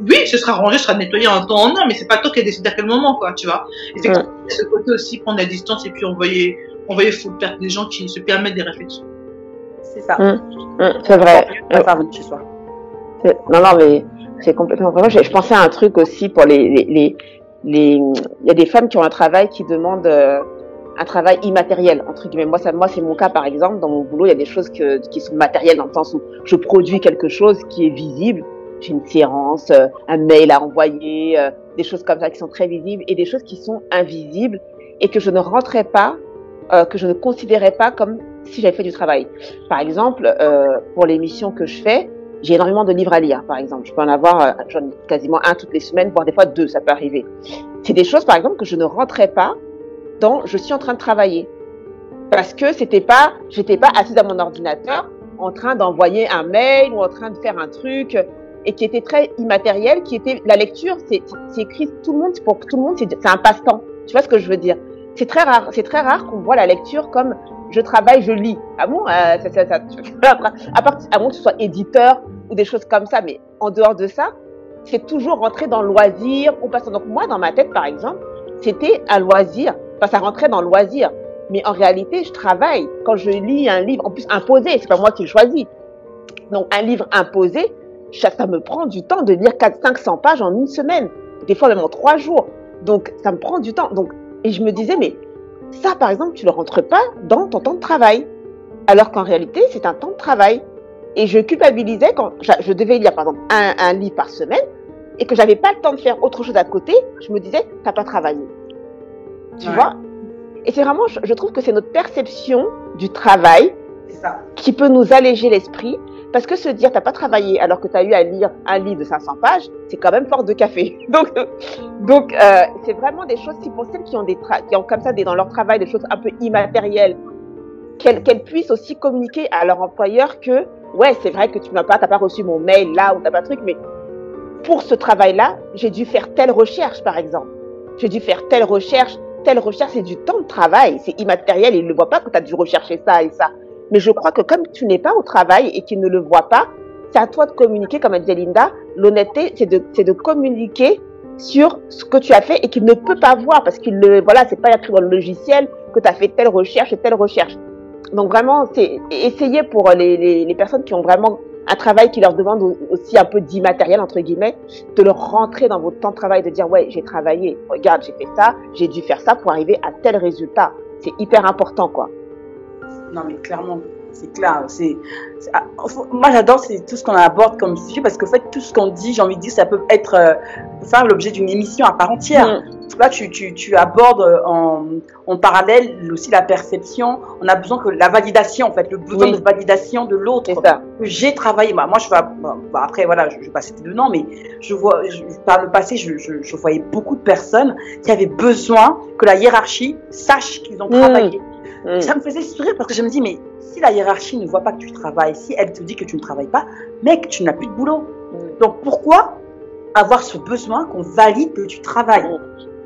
oui, ce sera rangé, ce sera nettoyé en temps en heure, mais c'est pas toi qui as décidé à quel moment, quoi, tu vois. Effectivement, ce côté aussi, prendre la distance et puis envoyer faire des gens qui se permettent des réflexions. C'est ça. C'est vrai. Chez soi. Non, mais c'est complètement vrai. Je pensais à un truc aussi pour il y a des femmes qui ont un travail qui demande un travail immatériel, entre guillemets. Moi, c'est mon cas, par exemple. Dans mon boulot, il y a des choses qui sont matérielles dans le sens où je produis quelque chose qui est visible. J'ai une séance, un mail à envoyer, des choses comme ça qui sont très visibles et des choses qui sont invisibles et que je ne rentrais pas, que je ne considérais pas comme si j'avais fait du travail. Par exemple, pour les missions que je fais, j'ai énormément de livres à lire, par exemple. Je peux en avoir j'en ai quasiment 1 toutes les semaines, voire des fois 2, ça peut arriver. C'est des choses, par exemple, que je ne rentrais pas dans « je suis en train de travailler ». Parce que j'étais pas assise à mon ordinateur en train d'envoyer un mail ou en train de faire un truc et qui était très immatériel, qui était la lecture, c'est écrit pour tout le monde, c'est un passe-temps. Tu vois ce que je veux dire? C'est très rare qu'on voit la lecture comme je travaille, je lis. Ah bon, à moins que tu sois éditeur ou des choses comme ça, mais en dehors de ça, c'est toujours rentrer dans le loisir ou pas. Donc moi, dans ma tête, par exemple, c'était un loisir. Enfin, ça rentrait dans le loisir. Mais en réalité, je travaille. Quand je lis un livre, en plus imposé, c'est pas moi qui le choisis. Donc un livre imposé, ça me prend du temps de lire 400-500 pages en une semaine. Des fois même en 3 jours. Donc, ça me prend du temps. Donc, et je me disais, mais ça, par exemple, tu ne le rentres pas dans ton temps de travail. Alors qu'en réalité, c'est un temps de travail. Et je culpabilisais quand je devais lire, par exemple, un livre par semaine et que j'avais pas le temps de faire autre chose à côté. Je me disais, t'as pas travaillé. Tu vois? Et c'est vraiment, je trouve que c'est notre perception du travail qui peut nous alléger l'esprit. Parce que se dire, t'as pas travaillé alors que tu as eu à lire un livre de 500 pages, c'est quand même fort de café. Donc c'est vraiment des choses, si pour celles qui ont qui ont comme ça dans leur travail des choses un peu immatérielles, qu'elles puissent aussi communiquer à leur employeur que, ouais, c'est vrai que t'as pas reçu mon mail là ou t'as pas de truc, mais pour ce travail-là, j'ai dû faire telle recherche, par exemple. J'ai dû faire telle recherche, c'est du temps de travail, c'est immatériel, il ne voit pas que tu as dû rechercher ça et ça. Mais je crois que comme tu n'es pas au travail et qu'il ne le voit pas, c'est à toi de communiquer, comme elle disait Linda, l'honnêteté, c'est de communiquer sur ce que tu as fait et qu'il ne peut pas voir parce qu'il c'est pas écrit dans le logiciel que tu as fait telle recherche et telle recherche. Donc vraiment, c'est essayer pour les personnes qui ont vraiment un travail qui leur demande aussi un peu d'immatériel, entre guillemets, de le rentrer dans votre temps de travail, de dire, ouais, j'ai travaillé, regarde, j'ai fait ça, j'ai dû faire ça pour arriver à tel résultat. C'est hyper important, quoi. Non, mais clairement, c'est clair. Moi, j'adore tout ce qu'on aborde comme sujet parce qu'en fait, tout ce qu'on dit, j'ai envie de dire, ça peut faire l'objet d'une émission à part entière. Là, tu abordes en parallèle aussi la perception. On a besoin que la validation, en fait, le besoin de validation de l'autre. J'ai travaillé. Moi, après, voilà, je vais pas citer de nom, mais par le passé, je voyais beaucoup de personnes qui avaient besoin que la hiérarchie sache qu'ils ont travaillé. Ça me faisait sourire parce que je me dis, mais si la hiérarchie ne voit pas que tu travailles, si elle te dit que tu ne travailles pas, mec, tu n'as plus de boulot. Donc, pourquoi avoir ce besoin qu'on valide que tu travailles?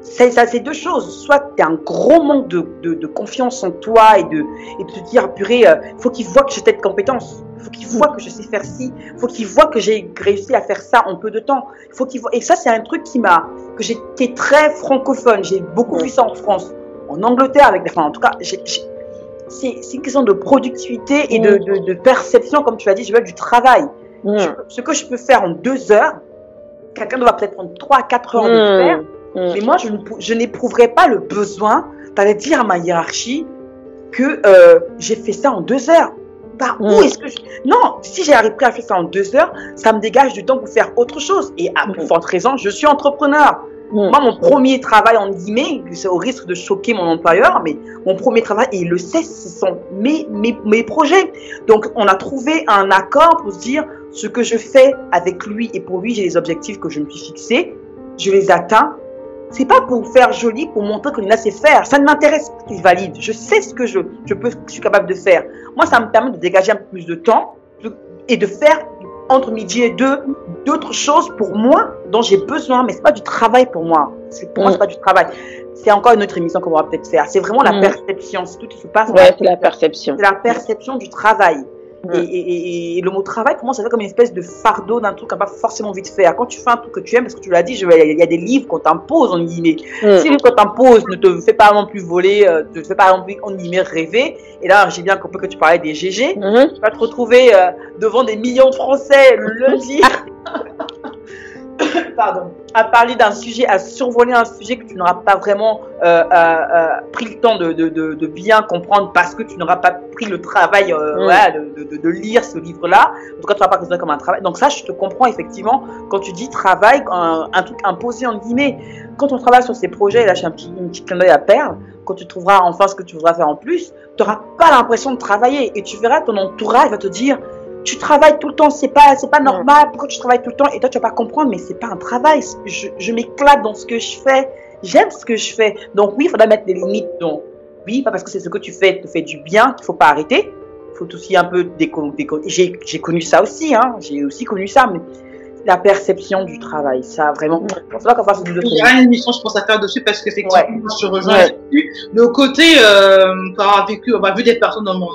C'est deux choses. Soit tu as un gros manque de confiance en toi et de te dire, purée, il faut qu'il voit que j'ai telle compétence. Il faut qu'il voit que je sais faire ci. Il faut qu'il voit que j'ai réussi à faire ça en peu de temps. Il faut qu'il voit. Et ça, c'est un truc que j'étais très francophone. J'ai beaucoup vu ça en France. En Angleterre, en tout cas, c'est une question de productivité et de perception, comme tu as dit, je veux du travail. Ce que je peux faire en 2 heures, quelqu'un doit peut-être prendre 3 à 4 heures de faire, mais moi, je n'éprouverai pas le besoin d'aller dire à ma hiérarchie que j'ai fait ça en 2 heures. Où est-ce que Non, si j'ai appris à faire ça en 2 heures, ça me dégage du temps pour faire autre chose. Et à plus forte raison, je suis entrepreneur. Moi, mon premier travail, en guillemets, c'est au risque de choquer mon employeur, mais mon premier travail, et il le sait, ce sont mes projets. Donc, on a trouvé un accord pour se dire ce que je fais avec lui, et pour lui, j'ai les objectifs que je me suis fixés, je les atteins. C'est pas pour faire joli, pour montrer que Lina sait faire. Ça ne m'intéresse pas qu'il valide. Je sais ce que je suis capable de faire. Moi, ça me permet de dégager un peu plus de temps et de faire entre midi et 2 d'autres choses pour moi dont j'ai besoin, mais c'est pas du travail pour moi. Pour moi, c'est pas du travail. C'est encore une autre émission qu'on va peut-être faire. C'est vraiment la perception. C'est tout qui se passe. Ouais, c'est la perception. C'est la perception du travail. Et le mot travail, pour moi, ça fait comme une espèce de fardeau d'un truc qu'on n'a pas forcément envie de faire. Quand tu fais un truc que tu aimes, parce que tu l'as dit, il y a des livres qu'on t'impose, en guillemets. Si le livre qu'on t'impose ne te fait pas non plus voler, ne te fait pas non plus, en guillemets, rêver, et là, j'ai bien compris que tu parlais des GG, tu vas te retrouver devant des millions de Français le lundi. Pardon, à parler d'un sujet, à survoler un sujet que tu n'auras pas vraiment pris le temps de bien comprendre parce que tu n'auras pas pris le travail de lire ce livre-là. En tout cas, tu n'auras pas considéré comme un travail. Donc ça, je te comprends effectivement quand tu dis travail, un truc imposé en guillemets. Quand on travaille sur ces projets, et là j'ai une petite clin d'œil à Perle, quand tu trouveras enfin ce que tu voudras faire en plus, tu n'auras pas l'impression de travailler et tu verras ton entourage va te dire tu travailles tout le temps, c'est pas normal, pourquoi tu travailles tout le temps? Et toi, tu vas pas comprendre, mais c'est pas un travail. Je m'éclate dans ce que je fais. J'aime ce que je fais. Donc oui, il faudra mettre des limites. Donc oui, pas parce que c'est ce que tu fais te fait du bien qu'il faut pas arrêter. Il faut aussi un peu j'ai connu ça aussi, hein. J'ai aussi connu ça, mais la perception du travail, ça vraiment. C'est pas qu'on fasse une autre. Il y a une émission, je pense, à faire dessus parce qu'effectivement, je rejoins là-dessus. Le côté, on a vu des personnes dans mon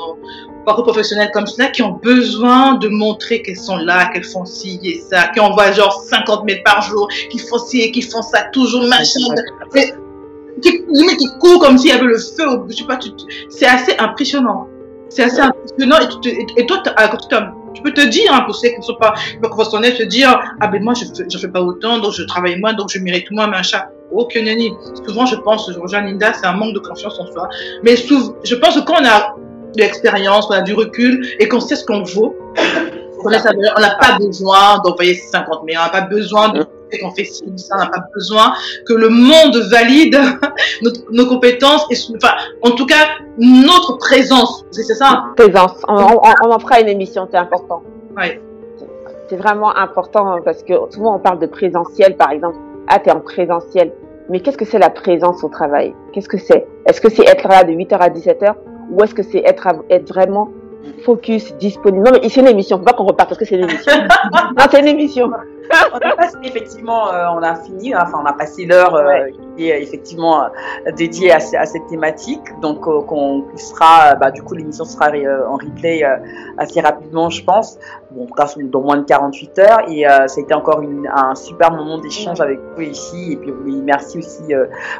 parcours professionnel comme cela qui ont besoin de montrer qu'elles sont là, qu'elles font ci et ça, qui envoient genre 50 000 par jour, qui font ci et qui font ça, toujours machin. Qui courent comme s'il y avait le feu, je sais pas, c'est assez impressionnant. C'est assez impressionnant et toi, tu peux te dire, hein, pour ceux qui ne sont pas professionnels, te dire, ah ben moi je fais pas autant, donc je travaille moins, donc je mérite moins, machin. Oh, que nenni. Souvent, je pense, je rejoins Linda, c'est un manque de confiance en soi. Mais je pense que quand on a de l'expérience, on a du recul et qu'on sait ce qu'on vaut, on n'a pas besoin d'envoyer 50 000, on n'a pas besoin de qu'on fait ci, ça, on n'a pas besoin que le monde valide nos compétences et, enfin, en tout cas, notre présence. C'est ça? Présence. On en fera une émission, c'est important. Ouais. C'est vraiment important parce que souvent on parle de présentiel, par exemple. Ah, t'es en présentiel. Mais qu'est-ce que c'est la présence au travail? Qu'est-ce que c'est? Est-ce que c'est être là de 8h à 17h ou est-ce que c'est être vraiment focus, disponible? Non, mais c'est une émission. Faut pas qu'on reparte parce que c'est une émission. Non, c'est une émission. On a passé, effectivement, on a fini, enfin, on a passé l'heure qui est effectivement dédiée à cette thématique. Donc, qu'on sera, du coup, l'émission sera en replay assez rapidement, je pense. Bon, en tout cas, dans moins de 48 heures. Et ça a été encore un super moment d'échange avec vous ici. Et puis, oui, merci aussi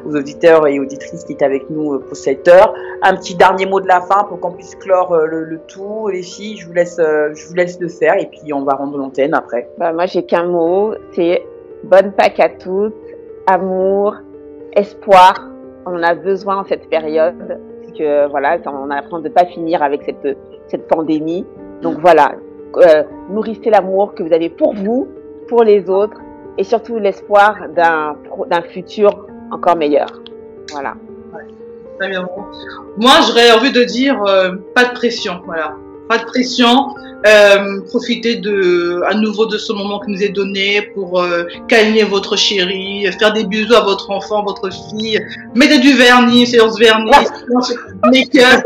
aux auditeurs et auditrices qui étaient avec nous pour cette heure. Un petit dernier mot de la fin pour qu'on puisse clore le tout. Les filles, je vous laisse le faire et puis on va rendre l'antenne après. Moi, j'ai qu'un mot, c'est bonne Pâques à toutes, amour, espoir. On a besoin en cette période, parce que voilà, on a l'impression de ne pas finir avec cette pandémie. Donc voilà, nourrissez l'amour que vous avez pour vous, pour les autres, et surtout l'espoir d'un futur encore meilleur. Voilà. Très bien. Moi, j'aurais envie de dire pas de pression, voilà. Pas de pression. Profitez à nouveau de ce moment qui nous est donné pour calmer votre chérie, faire des bisous à votre enfant, votre fille, mettez du vernis, séance vernis, make-up,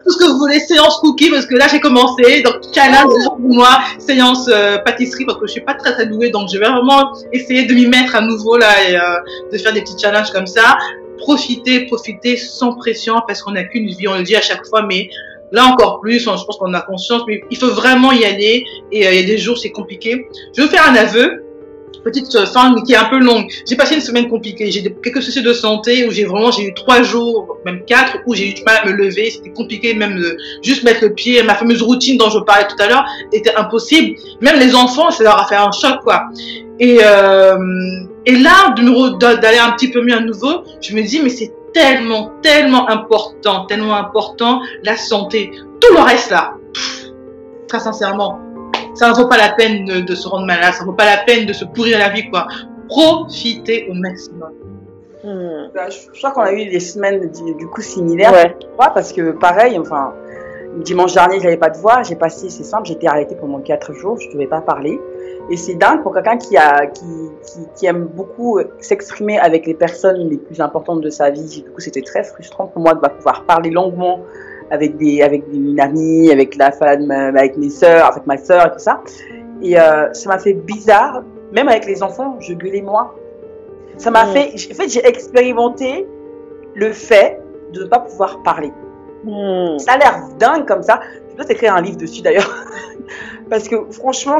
tout ce que vous voulez, séance cookie parce que là j'ai commencé, donc challenge pour moi, séance pâtisserie parce que je suis pas très douée, donc je vais vraiment essayer de m'y mettre à nouveau là et de faire des petits challenges comme ça. Profitez sans pression parce qu'on n'a qu'une vie, on le dit à chaque fois, mais là encore plus, je pense qu'on a conscience, mais il faut vraiment y aller et il y a des jours c'est compliqué. Je vais vous faire un aveu, petite fin qui est un peu longue. J'ai passé une semaine compliquée, j'ai quelques soucis de santé où j'ai eu 3 jours, même 4, où j'ai eu du mal à me lever, c'était compliqué même de juste mettre le pied, ma fameuse routine dont je parlais tout à l'heure était impossible. Même les enfants, ça leur a fait un choc quoi. Et là, d'aller un petit peu mieux à nouveau, je me dis mais c'est tellement important, la santé. Tout le reste là, très sincèrement, ça ne vaut pas la peine de se rendre malade, ça ne vaut pas la peine de se pourrir la vie, quoi. Profitez au maximum. Je crois qu'on a eu des semaines du coup similaires, parce que pareil, enfin, dimanche dernier, je n'avais pas de voix, j'ai passé, c'est simple, j'étais arrêtée pendant 4 jours, je ne devais pas parler. Et c'est dingue pour quelqu'un qui aime beaucoup s'exprimer avec les personnes les plus importantes de sa vie. Du coup, c'était très frustrant pour moi de pouvoir parler longuement avec une amie, avec avec mes sœurs, avec ma sœur et tout ça. Et ça m'a fait bizarre, même avec les enfants, je gueulais moi. Ça m'a fait, en fait, j'ai expérimenté le fait de ne pas pouvoir parler. Ça a l'air dingue comme ça. Je dois écrire un livre dessus d'ailleurs. Parce que franchement,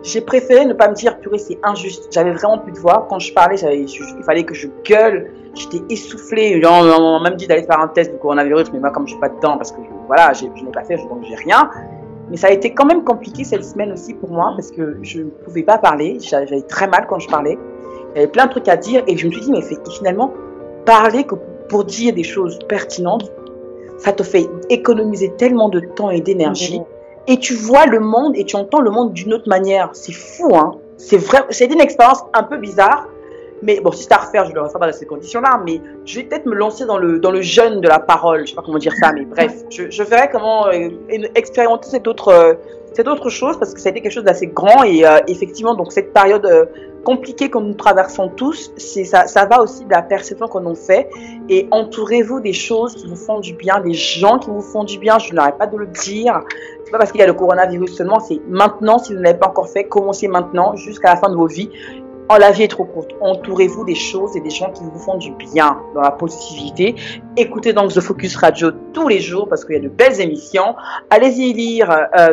j'ai préféré ne pas me dire, purée, c'est injuste. J'avais vraiment plus de voix. Quand je parlais, il fallait que je gueule. J'étais essoufflée. On m'a même dit d'aller faire un test du coronavirus, mais moi, comme je suis pas dedans, parce que voilà, je n'ai pas fait, donc j'ai rien. Mais ça a été quand même compliqué cette semaine aussi pour moi, parce que je ne pouvais pas parler. J'avais très mal quand je parlais. Il y avait plein de trucs à dire, et je me suis dit, mais finalement, parler pour dire des choses pertinentes, ça te fait économiser tellement de temps et d'énergie. Et tu vois le monde et tu entends le monde d'une autre manière. C'est fou, hein. C'est vrai. C'est une expérience un peu bizarre. Mais bon, si c'est à refaire, je le referai pas dans ces conditions-là. Mais je vais peut-être me lancer dans le jeûne de la parole. Je sais pas comment dire ça, mais bref. Je verrai comment expérimenter cette autre chose parce que ça a été quelque chose d'assez grand. Et effectivement, donc cette période compliquée que nous traversons tous, ça va aussi de la perception qu'on en fait. Et entourez-vous des choses qui vous font du bien, des gens qui vous font du bien. Je n'arrête pas de le dire. C'est pas parce qu'il y a le coronavirus seulement, c'est maintenant. Si vous ne l'avez pas encore fait, commencez maintenant jusqu'à la fin de vos vies. Oh, la vie est trop courte. Entourez-vous des choses et des gens qui vous font du bien dans la positivité. Écoutez donc The Focus Radio tous les jours parce qu'il y a de belles émissions. Allez-y lire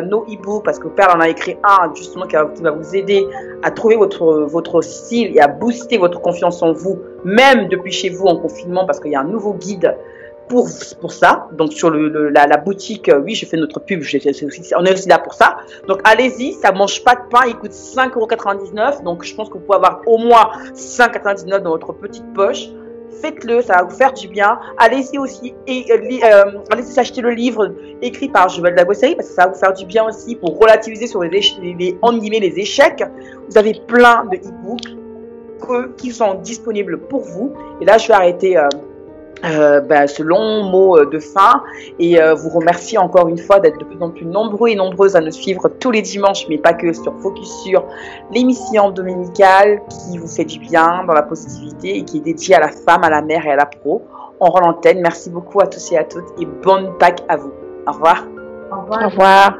nos e-books parce que Perle en a écrit un justement qui va vous aider à trouver votre style et à booster votre confiance en vous, même depuis chez vous en confinement parce qu'il y a un nouveau guide pour ça. Donc sur la boutique, oui, je fais notre pub, on est aussi là pour ça. Donc allez-y, ça mange pas de pain, il coûte 5,99 €. Donc je pense que vous pouvez avoir au moins 5,99 € dans votre petite poche. Faites-le, ça va vous faire du bien. Allez-y aussi et allez-y acheter le livre écrit par Joël Lagosserie parce que ça va vous faire du bien aussi pour relativiser sur les échecs. Vous avez plein de e-books qui sont disponibles pour vous. Et là, je vais arrêter ce long mot de fin et vous remercier encore une fois d'être de plus en plus nombreux et nombreuses à nous suivre tous les dimanches, mais pas que, sur Focus Sur, l'émission dominicale qui vous fait du bien dans la positivité et qui est dédiée à la femme, à la mère et à la pro. On rend l'antenne. Merci beaucoup à tous et à toutes et bonne Pâques à vous. Au revoir. Au revoir.